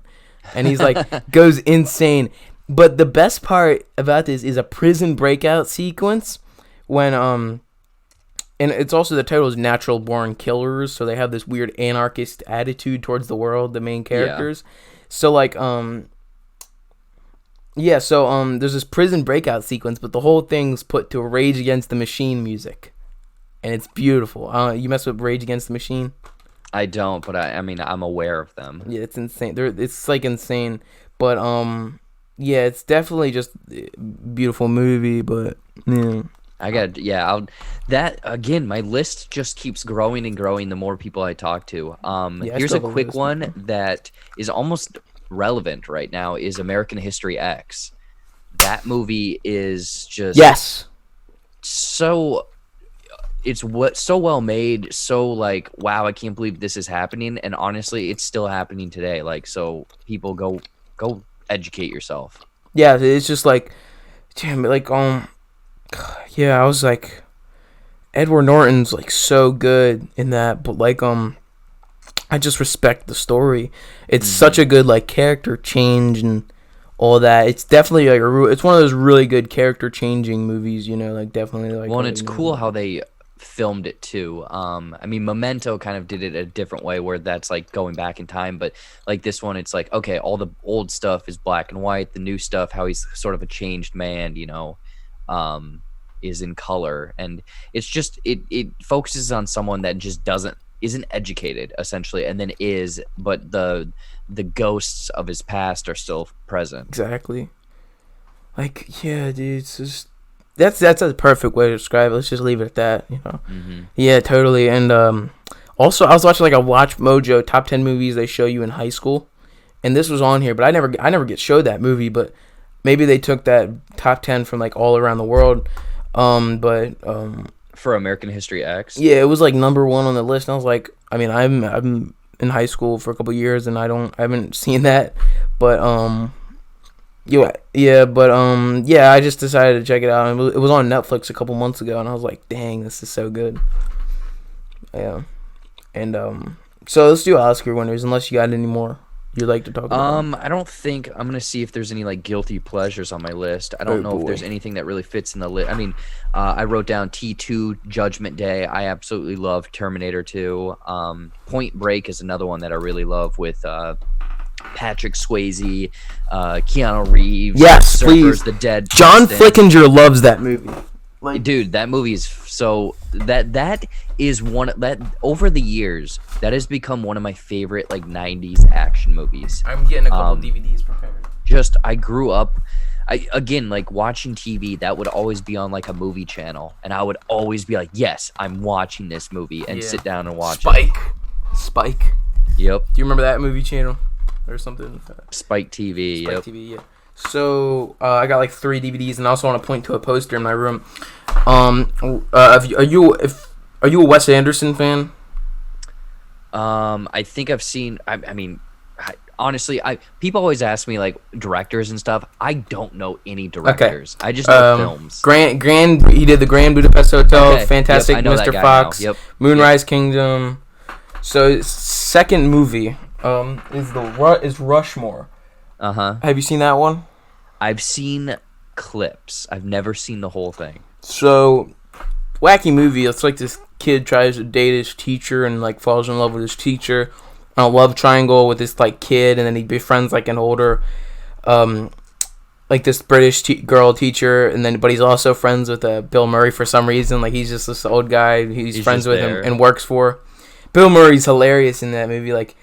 S2: and he's like goes insane. But the best part about this is a prison breakout sequence when and it's also, the title is Natural Born Killers, so they have this weird anarchist attitude towards the world, the main characters. Yeah. So like there's this prison breakout sequence, but the whole thing's put to Rage Against the Machine music. And it's beautiful. You mess with Rage Against the Machine?
S1: I don't, but I mean I'm aware of them.
S2: Yeah, it's insane. It's like insane, but yeah, it's definitely just a beautiful movie, but yeah.
S1: That again, my list just keeps growing and growing the more people I talk to. Here's a quick one that is almost relevant right now, is American History X. That movie is just so well made, so like, wow, I can't believe this is happening, and honestly, it's still happening today. Like, so people go educate yourself.
S2: Yeah, it's just like, damn, like yeah, I was like, Edward Norton's like so good in that, but like I just respect the story. It's such a good like character change and all that. It's definitely like it's one of those really good character changing movies, like definitely like.
S1: Well, and it's cool how they filmed it too. I mean, Memento kind of did it a different way, where that's like going back in time, but like this one, it's like, okay, all the old stuff is black and white, the new stuff, how he's sort of a changed man, is in color, and it's just it focuses on someone that just isn't educated essentially, and then but the ghosts of his past are still present.
S2: Exactly. Like, yeah, dude, it's just that's a perfect way to describe it. Let's just leave it at that, Yeah, totally. And also I was watching like a Watch Mojo top 10 movies they show you in high school, and this was on here, but I never get showed that movie, but maybe they took that top 10 from like all around the world.
S1: For American History X,
S2: yeah, it was like number 1 on the list, and I was like, I mean, I'm in high school for a couple years, and I haven't seen that, but I just decided to check it out, and it was on Netflix a couple months ago, and I was like, dang, this is so good. Yeah. And so let's do Oscar winners, unless you got any more you'd like to talk about.
S1: I don't think, I'm gonna see if there's any like guilty pleasures on my list. I don't know if there's anything that really fits in the list. I mean, I wrote down T2, Judgment Day. I absolutely love Terminator 2. Point Break is another one that I really love, with Patrick Swayze, Keanu Reeves.
S2: Yes,
S1: Surfers,
S2: please.
S1: The Dead.
S2: John Flickinger loves that movie.
S1: Like, dude, that movie is so that is one that over the years that has become one of my favorite like 90s action movies.
S2: I'm getting a couple DVDs prepared.
S1: I grew up, again, like watching TV, that would always be on like a movie channel, and I would always be like, yes, I'm watching this movie, and sit down and watch it.
S2: Spike.
S1: Yep.
S2: Do you remember that movie channel or something?
S1: Spike TV.
S2: Spike TV, yeah. So I got like 3 DVDs, and I also want to point to a poster in my room. Are you a Wes Anderson fan?
S1: I think I've seen. I mean, honestly, people always ask me like directors and stuff. I don't know any directors. I just know films.
S2: He did the Grand Budapest Hotel,
S1: Okay,
S2: Fantastic
S1: yep, I know that
S2: Mr.
S1: guy
S2: Fox,
S1: now. Yep.
S2: Moonrise Kingdom. So second movie is Rushmore. Have you seen that one?
S1: I've seen clips. I've never seen the whole thing.
S2: So wacky movie. It's like this kid tries to date his teacher and like falls in love with his teacher. A love triangle with this like kid, and then he befriends like an older, like this British girl teacher, and then but he's also friends with Bill Murray for some reason. Like he's just this old guy he's friends with him and works for. Bill Murray's hilarious in that movie. Like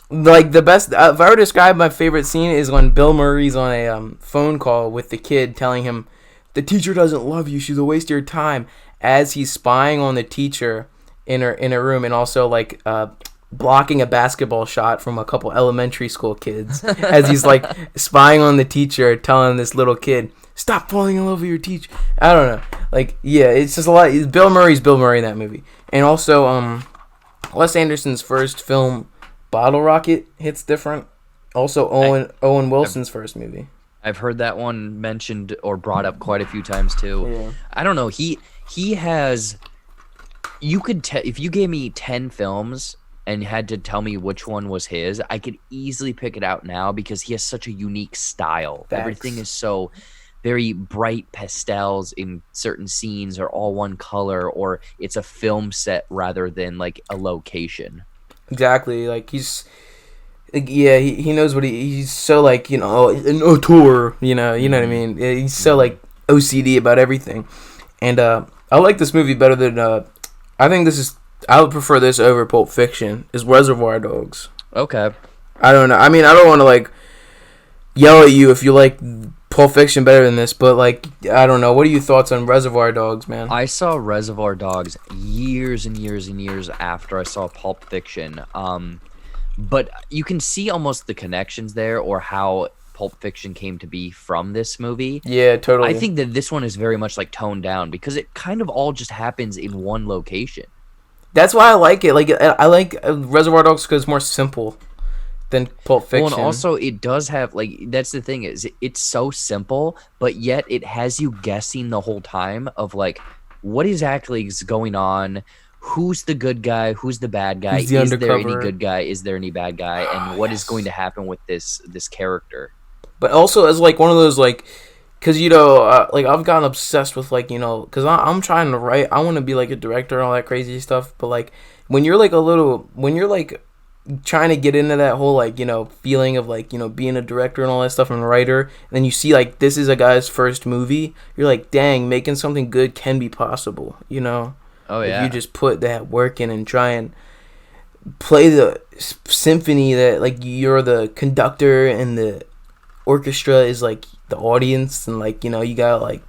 S2: the best. If I were to describe my favorite scene is when Bill Murray's on a phone call with the kid, telling him the teacher doesn't love you. She's a waste of your time. As he's spying on the teacher in her room, and also like blocking a basketball shot from a couple elementary school kids as he's like spying on the teacher, telling this little kid, stop falling in love with your teacher. I don't know. Like, yeah, it's just a lot. Bill Murray's Bill Murray in that movie. And also, Wes Anderson's first film, Bottle Rocket, hits different. Also, Owen Wilson's first movie.
S1: I've heard that one mentioned or brought up quite a few times too.
S2: Yeah.
S1: I don't know. He has. You could if you gave me 10 films and had to tell me which one was his, I could easily pick it out now because he has such a unique style.
S2: Facts.
S1: Everything is so very bright pastels in certain scenes, or all one color, or it's a film set rather than like a location.
S2: Exactly. Like he knows what he's so like, an auteur, you know what I mean? He's so like OCD about everything. And I like this movie better than I would prefer this over Pulp Fiction, is Reservoir Dogs.
S1: Okay.
S2: I don't know. I mean, I don't want to like yell at you if you like Pulp Fiction better than this, but like, I don't know. What are your thoughts on Reservoir Dogs, man?
S1: I saw Reservoir Dogs years and years and years after I saw Pulp Fiction. But you can see almost the connections there, or how Pulp Fiction came to be from this movie.
S2: Yeah, totally.
S1: I think that this one is very much like toned down because it kind of all just happens in one location.
S2: That's why I like it. Like, I like Reservoir Dogs because it's more simple than Pulp Fiction.
S1: Well, and also it does have, like, that's the thing, is it's so simple, but yet it has you guessing the whole time of like what exactly is going on, who's the good guy, who's the bad guy, is there any good guy, is there any bad guy, and what is going to happen with this character.
S2: But also as like one of those like, because like I've gotten obsessed with like, because I'm trying to write, I want to be like a director and all that crazy stuff, but like when you're like trying to get into that whole like feeling of like being a director and all that stuff and a writer, and then you see like this is a guy's first movie, you're like, dang, making something good can be possible.
S1: Oh yeah.
S2: If you just put that work in and try and play the symphony that like you're the conductor and the orchestra is like the audience, and like you got like,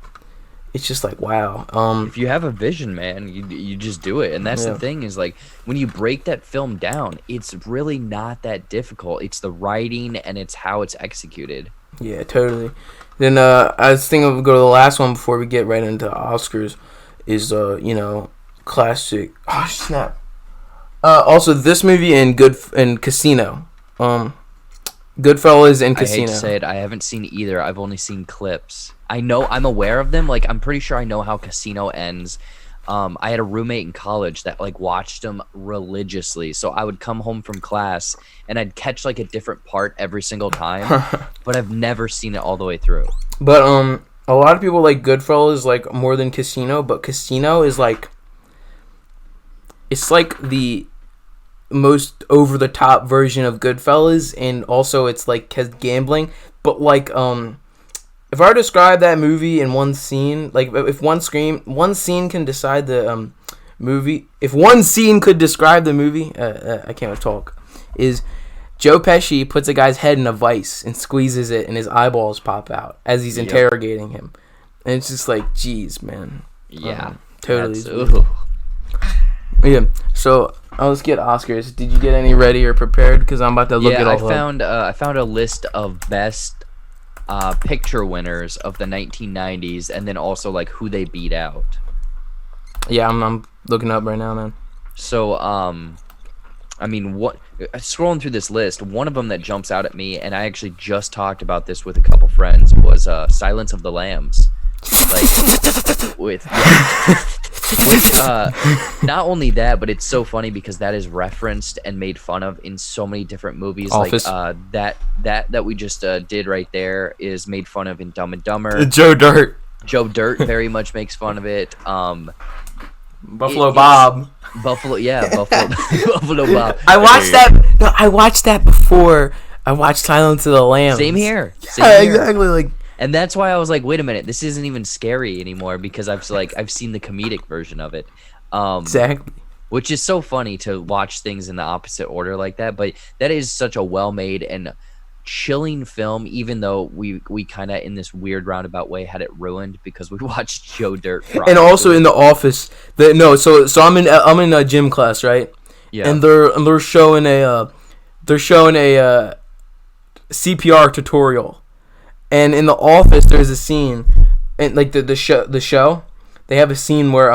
S2: it's just like, wow.
S1: If you have a vision, man, you just do it. And that's the thing, is like when you break that film down, it's really not that difficult. It's the writing and it's how it's executed.
S2: Yeah, totally. Then I was thinking we'll go to the last one before we get right into Oscars. Is classic. Oh snap. Also this movie and Casino. Goodfellas and Casino.
S1: I hate to say it, I haven't seen either. I've only seen clips. I'm aware of them. Like, I'm pretty sure I know how Casino ends. I had a roommate in college that like watched them religiously. So I would come home from class and I'd catch like a different part every single time. But I've never seen it all the way through.
S2: But a lot of people like Goodfellas like more than Casino, but Casino is like, it's like the most over the top version of Goodfellas, and also it's like has gambling, but like if I were to describe that movie in one scene, like if one scene can decide the movie, if one scene could describe the movie, I can't even talk, is Joe Pesci puts a guy's head in a vice and squeezes it and his eyeballs pop out as he's interrogating him, and it's just like, geez, man.
S1: Yeah,
S2: totally. Yeah, so let's get Oscars. Did you get any ready or prepared? Because I'm about to look it all up.
S1: I found a list of best picture winners of the 1990s, and then also like who they beat out.
S2: Yeah, I'm looking up right now, man.
S1: So, I mean, scrolling through this list, one of them that jumps out at me, and I actually just talked about this with a couple friends, was Silence of the Lambs. Like, not only that, but it's so funny because that is referenced and made fun of in so many different movies.
S2: Office.
S1: Like that we just did right there is made fun of in Dumb and Dumber.
S2: Joe Dirt.
S1: Joe Dirt very much makes fun of it.
S2: Buffalo Bob.
S1: Buffalo Buffalo Bob.
S2: I watched that. No, I watched that before I watched Silence of the Lambs.
S1: Same here.
S2: Yeah, exactly. Like,
S1: and that's why I was like, wait a minute, this isn't even scary anymore because I've seen the comedic version of it.
S2: exactly.
S1: Which is so funny to watch things in the opposite order like that. But that is such a well-made and chilling film, even though we kind of in this weird roundabout way had it ruined because we watched Joe Dirt.
S2: And also in The Office, so I'm in a gym class, right?
S1: Yeah.
S2: And they're showing a CPR tutorial, and in The Office there's a scene, and like the show, they have a scene where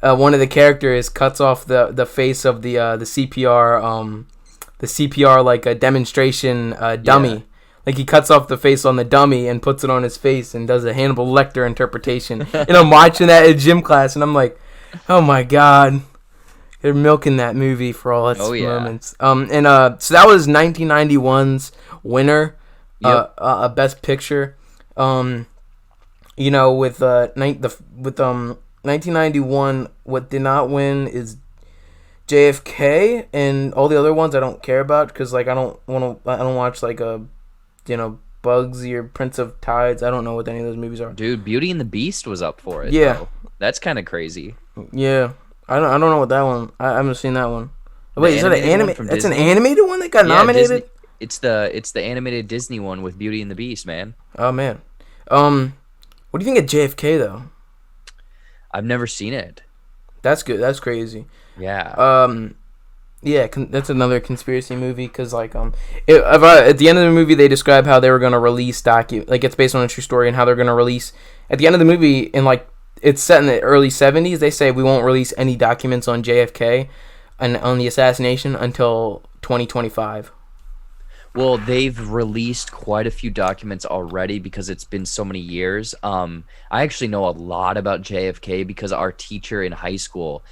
S2: one of the characters cuts off the face of the CPR like a demonstration dummy. Yeah. Like he cuts off the face on the dummy and puts it on his face and does a Hannibal Lecter interpretation. And I'm watching that in gym class and I'm like, oh my god, they're milking that movie for all its moments. So that was 1991's winner, Best Picture. With 1991, what did not win is JFK, and all the other ones I don't care about because like I don't watch like Bugsy or Prince of Tides. I don't know what any of those movies are.
S1: Dude, Beauty and the Beast was up for it.
S2: Yeah,
S1: though. That's kind of crazy.
S2: Yeah, I don't know what that one. I haven't seen that one. Wait, is that an anime? That's
S1: Disney?
S2: An animated one that got nominated.
S1: Disney, it's the animated Disney one with Beauty and the Beast, man.
S2: Oh man, what do you think of JFK though?
S1: I've never seen it.
S2: That's good. That's crazy.
S1: Yeah.
S2: That's another conspiracy movie because like at the end of the movie they describe how they were gonna release like it's based on a true story and how they're gonna release at the end of the movie in like it's set in the early 70s. They say we won't release any documents on JFK and on the assassination until 2025.
S1: Well, they've released quite a few documents already because it's been so many years. I actually know a lot about JFK because our teacher in high school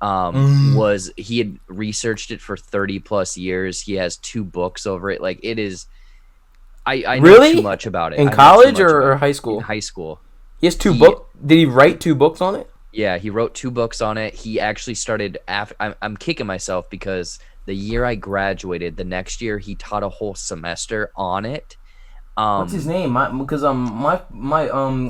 S1: he had researched it for 30 plus years. He has 2 books over it. Like it is, I know
S2: really?
S1: Too much about it.
S2: In college or high school?
S1: In high school.
S2: He has 2 books. Did he write 2 books on it?
S1: Yeah, he wrote 2 books on it. He actually started I'm kicking myself because the year I graduated, the next year he taught a whole semester on it.
S2: What's his name? Because my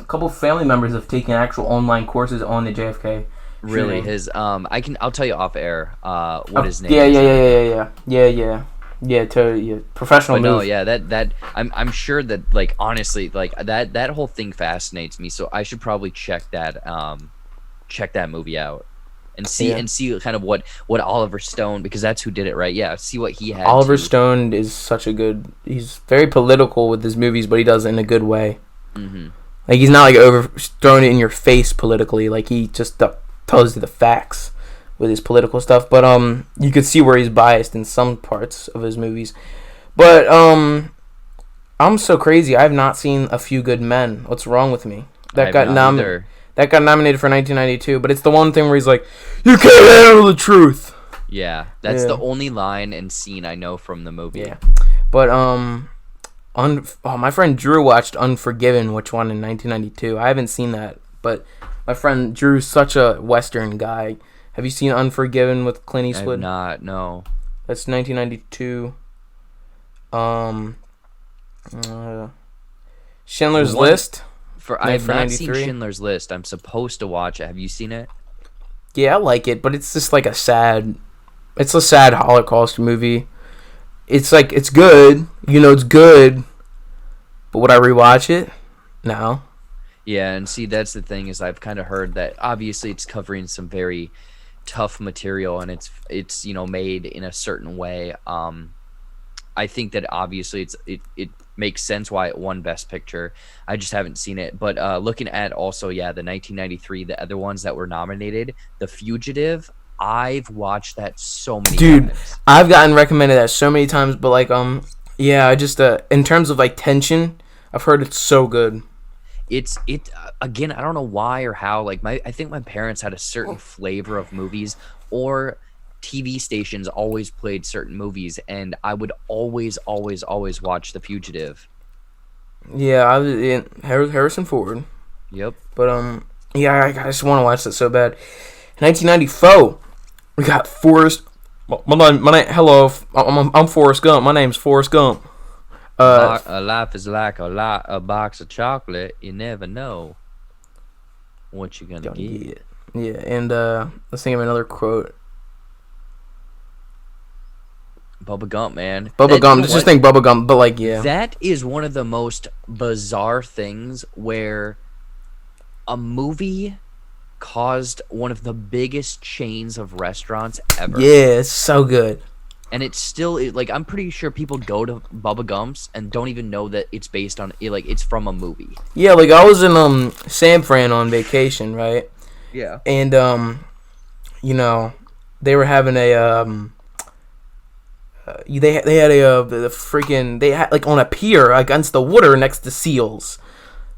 S2: couple family members have taken actual online courses on the JFK.
S1: Really, his I'll tell you off air what his name
S2: is. Yeah, totally. Professional.
S1: But
S2: move.
S1: no, yeah, that I'm sure that like honestly like that whole thing fascinates me. So I should probably check that movie out and see kind of what Oliver Stone, because that's who did it, right? Yeah, see what he had.
S2: Oliver Stone is he's very political with his movies, but he does it in a good way.
S1: Mm-hmm.
S2: Like he's not like throwing it in your face politically. Like he just tells you the facts with his political stuff. But you could see where he's biased in some parts of his movies. But I'm so crazy. I have not seen A Few Good Men. What's wrong with me? That got nominated for 1992. But it's the one thing where he's like, "You can't handle the truth."
S1: Yeah, that's the only line and scene I know from the movie.
S2: Yeah, but my friend Drew watched Unforgiven, which won in 1992. I haven't seen that, but my friend Drew's such a Western guy. Have you seen Unforgiven with Clint Eastwood?
S1: I have not, no.
S2: That's 1992. Schindler's List.
S1: I have not seen Schindler's List. I'm supposed to watch it. Have you seen it?
S2: Yeah, I like it, but it's just like it's a sad Holocaust movie. It's like, it's good. It's good. But would I rewatch it? No.
S1: Yeah, and see, that's the thing is I've kind of heard that obviously it's covering some very tough material and it's made in a certain way. I think that obviously it makes sense why it won Best Picture. I just haven't seen it. But looking at also, the 1993, the other ones that were nominated, The Fugitive, I've watched that so many
S2: Dude,
S1: times.
S2: I've gotten recommended that so many times, but like yeah, I just in terms of like tension, I've heard it's so good.
S1: It's again, I don't know why or how. Like I think my parents had a certain flavor of movies, or TV stations always played certain movies, and I would always watch The Fugitive.
S2: Yeah, I was in Harrison Ford.
S1: Yep.
S2: But yeah, I just want to watch that so bad. 1994, we got Forrest. My name. Hello, I'm Forrest Gump. My name's Forrest Gump.
S1: A life is like a box of chocolate. You never know what you're gonna get.
S2: Yeah, and let's think of another quote.
S1: Bubba Gump, man.
S2: Bubba Gump. Let's just think Bubba Gump, but like, yeah.
S1: That is one of the most bizarre things where a movie caused one of the biggest chains of restaurants ever.
S2: Yeah, it's so good.
S1: And it's still like, I'm pretty sure people go to Bubba Gump's and don't even know that it's based on like it's from a movie.
S2: Yeah, like I was in San Fran on vacation, right?
S1: Yeah.
S2: And you know, they were having a they had the freaking, they had like on a pier against the water next to seals.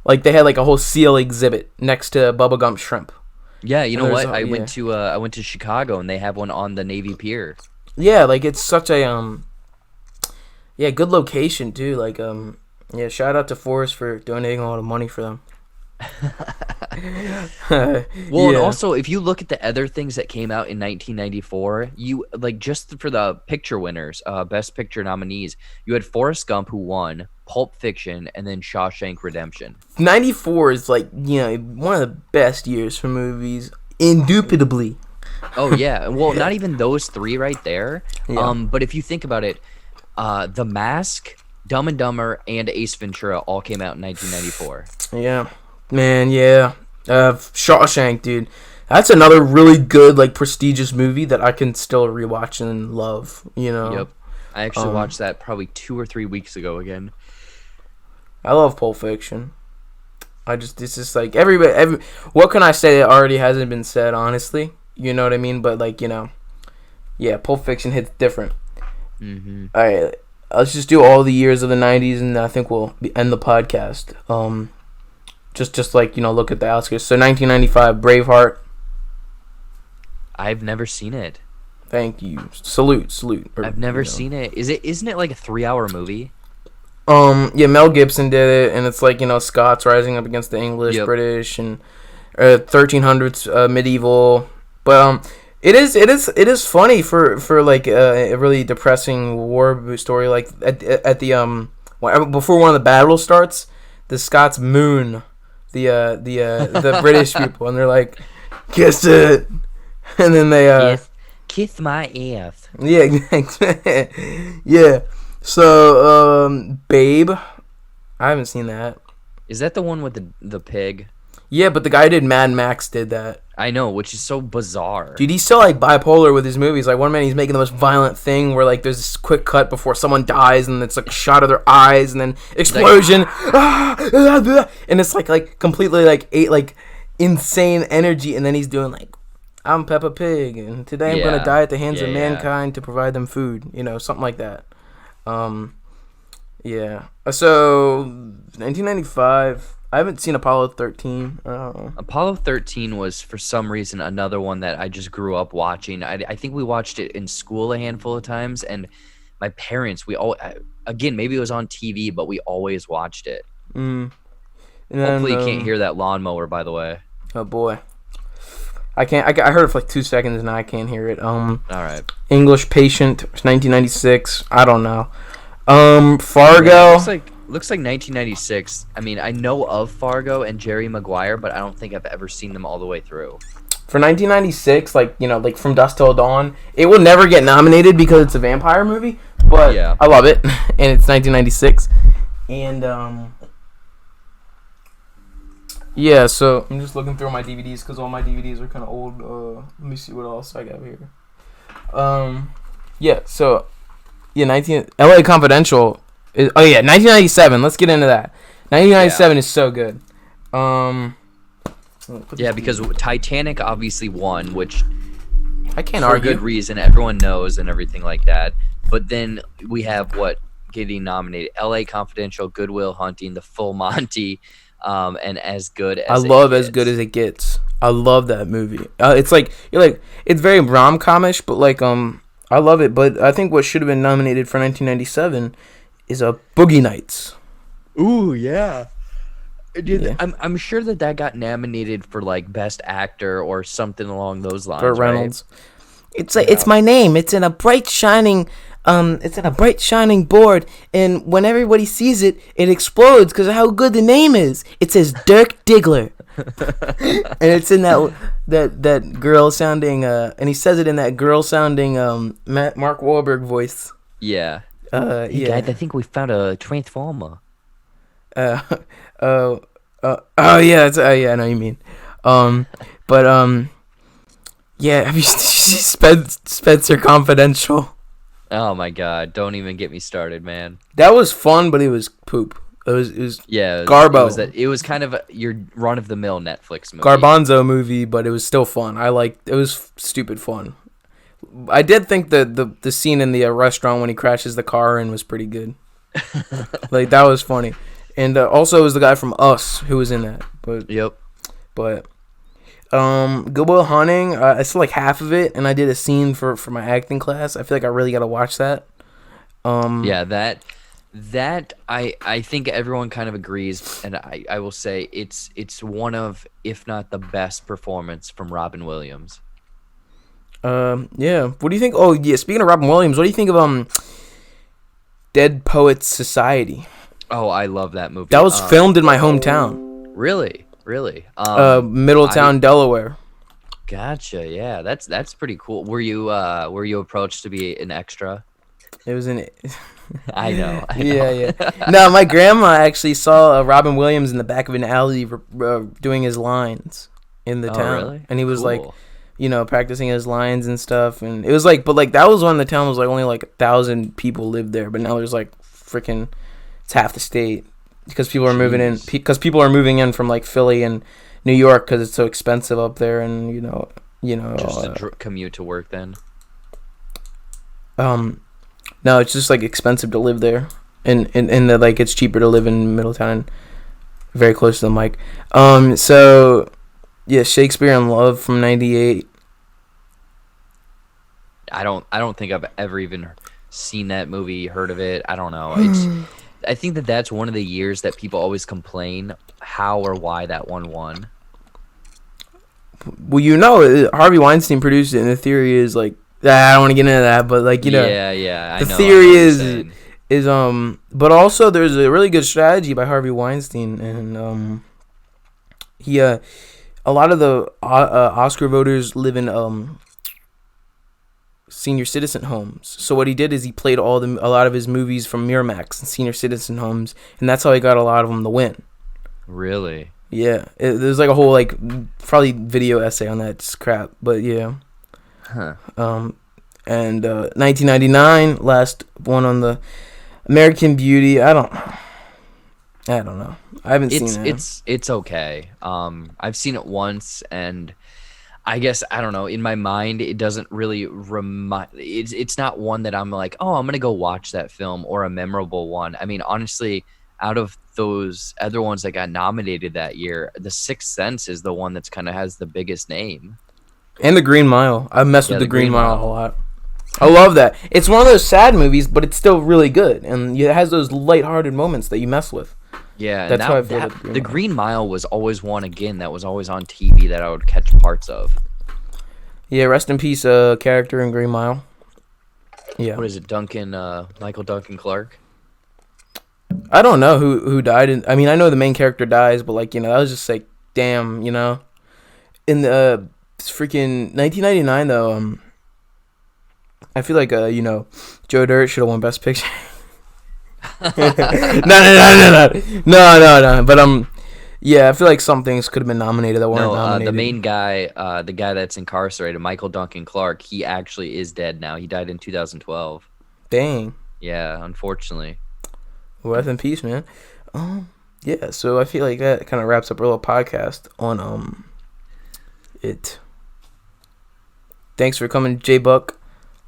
S2: Like they had like a whole seal exhibit next to Bubba Gump Shrimp.
S1: Yeah, you know what? I went to Chicago and they have one on the Navy Pier.
S2: Yeah, like it's such a yeah, good location too. Like yeah, shout out to Forrest for donating a lot of money for them.
S1: Well,
S2: yeah.
S1: And also if you look at the other things that came out in 1994, you like just for the picture winners, Best Picture nominees, you had Forrest Gump who won, Pulp Fiction, and then Shawshank Redemption.
S2: 94 is like, you know, one of the best years for movies, indubitably.
S1: Oh yeah, well, not even those three right there.
S2: Yeah.
S1: But if you think about it, The Mask, Dumb and Dumber, and Ace Ventura all came out in 1994.
S2: Yeah, man, yeah. Shawshank, dude. That's another really good, like, prestigious movie that I can still rewatch and love, you know?
S1: Yep. I actually watched that probably 2 or 3 weeks ago again.
S2: I love Pulp Fiction. It's just like, what can I say that already hasn't been said, honestly? You know what I mean? But, like, you know, yeah, Pulp Fiction hits different.
S1: Mm-hmm.
S2: All right, let's just do all the years of the 90s, and I think we'll end the podcast. Just like, you know, look at the Oscars. So 1995, Braveheart.
S1: I've never seen it.
S2: Thank you. Salute.
S1: I've never seen it. Isn't it like a 3-hour movie?
S2: Yeah, Mel Gibson did it, and it's like, you know, Scots rising up against the English,
S1: Yep.
S2: British, and 1300s medieval. But it is funny for like a really depressing war story. Like at the before one of the battles starts, the Scots moon the British people, and they're like, kiss it, and then they
S1: kiss my ass.
S2: Yeah, yeah. So Babe, I haven't seen that.
S1: Is that the one with the pig?
S2: Yeah, but the guy who did Mad Max did that.
S1: I know, which is so bizarre.
S2: Dude, he's still like bipolar with his movies. Like one minute he's making the most violent thing where like there's this quick cut before someone dies and it's like a shot of their eyes and then explosion, and it's like completely like insane energy. And then he's doing like, I'm Peppa Pig and today I'm gonna die at the hands of mankind to provide them food. You know, something like that. Yeah. So 1995. I haven't seen Apollo 13.
S1: Apollo 13 was, for some reason, another one that I just grew up watching. I think we watched it in school a handful of times, and my parents, again, maybe it was on TV, but we always watched it. Hopefully you can't hear that lawnmower, by the way.
S2: Oh, boy. I can't. I heard it for like 2 seconds, and I can't hear it.
S1: All right.
S2: English Patient, 1996. I don't know. Fargo.
S1: Yeah, looks like 1996. I mean, I know of Fargo and Jerry Maguire, but I don't think I've ever seen them all the way through.
S2: For 1996, like, you know, like From Dusk Till Dawn, it will never get nominated because it's a vampire movie, but
S1: yeah.
S2: I love it, and it's 1996. And, yeah, so I'm just looking through my DVDs because all my DVDs are kind of old. Let me see what else I got here. Yeah, so... Yeah, 19 LA Confidential. Oh yeah, 1997. Let's get into that. 1997 is so good.
S1: Yeah, because Titanic obviously won, which
S2: I can't
S1: for a
S2: argue.
S1: good reason, everyone knows and everything like that. But then we have what getting nominated: L.A. Confidential, Good Will Hunting, The Full Monty, and As Good
S2: I
S1: as It
S2: love As Good
S1: Gets.
S2: as It Gets. I love that movie. It's like it's very rom-comish, but I love it. But I think what should have been nominated for 1997 is a Boogie Nights.
S1: Ooh, yeah. Dude,
S2: Yeah.
S1: I'm sure that got nominated for like Best Actor or something along those lines,
S2: Burt
S1: right?
S2: Reynolds. It's my name. It's in a bright shining board, and when everybody sees it, it explodes because of how good the name is. It says Dirk Diggler, and it's in that girl sounding and he says it in that girl sounding Mark Wahlberg voice.
S1: Yeah.
S2: Yeah.
S1: Guys, I think we found a transformer.
S2: Uh, oh, oh yeah, yeah, I know what you mean. But yeah, have you seen Spencer Confidential?
S1: Oh my god, don't even get me started, man.
S2: That was fun, but it was poop. It was
S1: Yeah,
S2: Garbo.
S1: It was kind of your run of the mill Netflix movie.
S2: Garbanzo movie, but it was still fun. It was stupid fun. I did think the scene in the restaurant when he crashes the car in was pretty good. Like that was funny. And also it was the guy from Us who was in that.
S1: Yep.
S2: But Good Will Hunting, I saw like half of it, and I did a scene for my acting class. I feel like I really got to watch that.
S1: Yeah, that I think everyone kind of agrees, and I will say it's one of, if not the best performance from Robin Williams.
S2: Yeah. What do you think? Oh yeah, speaking of Robin Williams, what do you think of Dead Poets Society?
S1: Oh, I love that movie.
S2: That was filmed in my hometown.
S1: Really?
S2: Middletown, Delaware.
S1: Gotcha. Yeah, that's pretty cool. Were you approached to be an extra?
S2: It was in it.
S1: I know.
S2: Yeah. No, my grandma actually saw Robin Williams in the back of an alley doing his lines in the town,
S1: really?
S2: and he was
S1: Cool.
S2: like, practicing his lines and stuff. And it was like, but like that was when the town was like only like 1,000 people lived there, but now there's like freaking, it's half the state because people are moving in. Because people are moving in from like Philly and New York because it's so expensive up there, and
S1: Just to commute to work then.
S2: No, it's just like expensive to live there, and the, like it's cheaper to live in Middletown, and very close to the mic. So yeah, Shakespeare in Love from '98.
S1: I don't think I've ever even seen that movie, heard of it. I don't know. I think that's one of the years that people always complain how or why that one won.
S2: Well, Harvey Weinstein produced it, and the theory is like, I don't want to get into that, but like
S1: Yeah.
S2: the theory is but also there's a really good strategy by Harvey Weinstein, and he a lot of the Oscar voters live in senior citizen homes. So what he did is he played a lot of his movies from Miramax and senior citizen homes, and that's how he got a lot of them to win.
S1: Really?
S2: Yeah, there's like a whole like probably video essay on that crap, but yeah.
S1: Huh.
S2: And 1999, last one on the American Beauty. I don't know. I haven't seen it.
S1: It's okay. I've seen it once, and I guess I don't know. In my mind, it doesn't really remind. It's not one that I'm like, oh, I'm gonna go watch that film, or a memorable one. I mean, honestly, out of those other ones that got nominated that year, The Sixth Sense is the one that's kind of has the biggest name.
S2: And The Green Mile. I messed with The Green Mile a lot. I love that. It's one of those sad movies, but it's still really good, and it has those lighthearted moments that you mess with.
S1: Yeah,
S2: that's how I feel.
S1: The Green Mile was always one again that was always on TV that I would catch parts of.
S2: Yeah, rest in peace, character in Green Mile. Yeah.
S1: What is it, Michael Duncan Clark?
S2: I don't know who died. I mean, I know the main character dies, but like that was just like, damn, In the freaking 1999 though, I feel like Joe Dirt should have won Best Picture. No. But yeah, I feel like some things could have been nominated that weren't nominated.
S1: The main guy, the guy that's incarcerated, Michael Duncan Clark, he actually is dead now. He died in 2012.
S2: Dang.
S1: Yeah, unfortunately.
S2: Well, rest in peace, man. Yeah. So I feel like that kind of wraps up our little podcast on it. Thanks for coming, J Buck,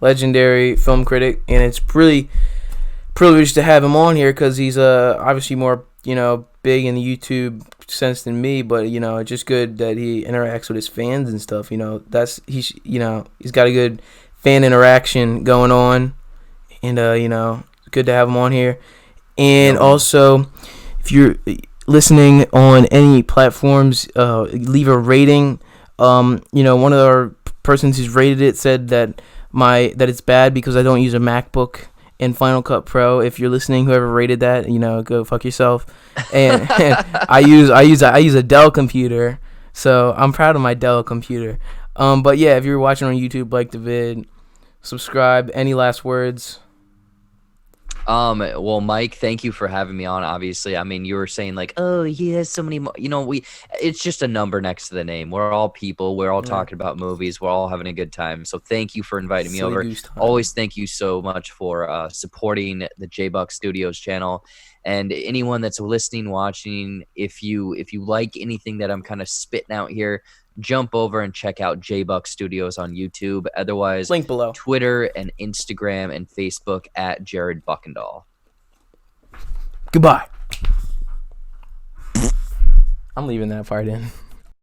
S2: legendary film critic, and it's really privileged to have him on here because he's obviously more big in the YouTube sense than me, but it's just good that he interacts with his fans and stuff. He's got a good fan interaction going on, and good to have him on here. And also, if you're listening on any platforms, leave a rating. One of our persons who's rated it said that it's bad because I don't use a MacBook in Final Cut Pro. If you're listening, whoever rated that, go fuck yourself. And I use a Dell computer, so I'm proud of my Dell computer. But yeah, if you're watching on YouTube, like the vid, subscribe. Any last words?
S1: Well, Mike, thank you for having me on. Obviously, I mean, you were saying like, oh, he has so many, it's just a number next to the name. We're all people. We're all talking about movies. We're all having a good time. So thank you for inviting me over. Always thank you so much for supporting the J Buck Studios channel. And anyone that's listening, watching, if you like anything that I'm kind of spitting out here, jump over and check out J Buck Studios on YouTube. Otherwise,
S2: link below.
S1: Twitter and Instagram and Facebook at Jared Buckendahl.
S2: Goodbye. I'm leaving that part in.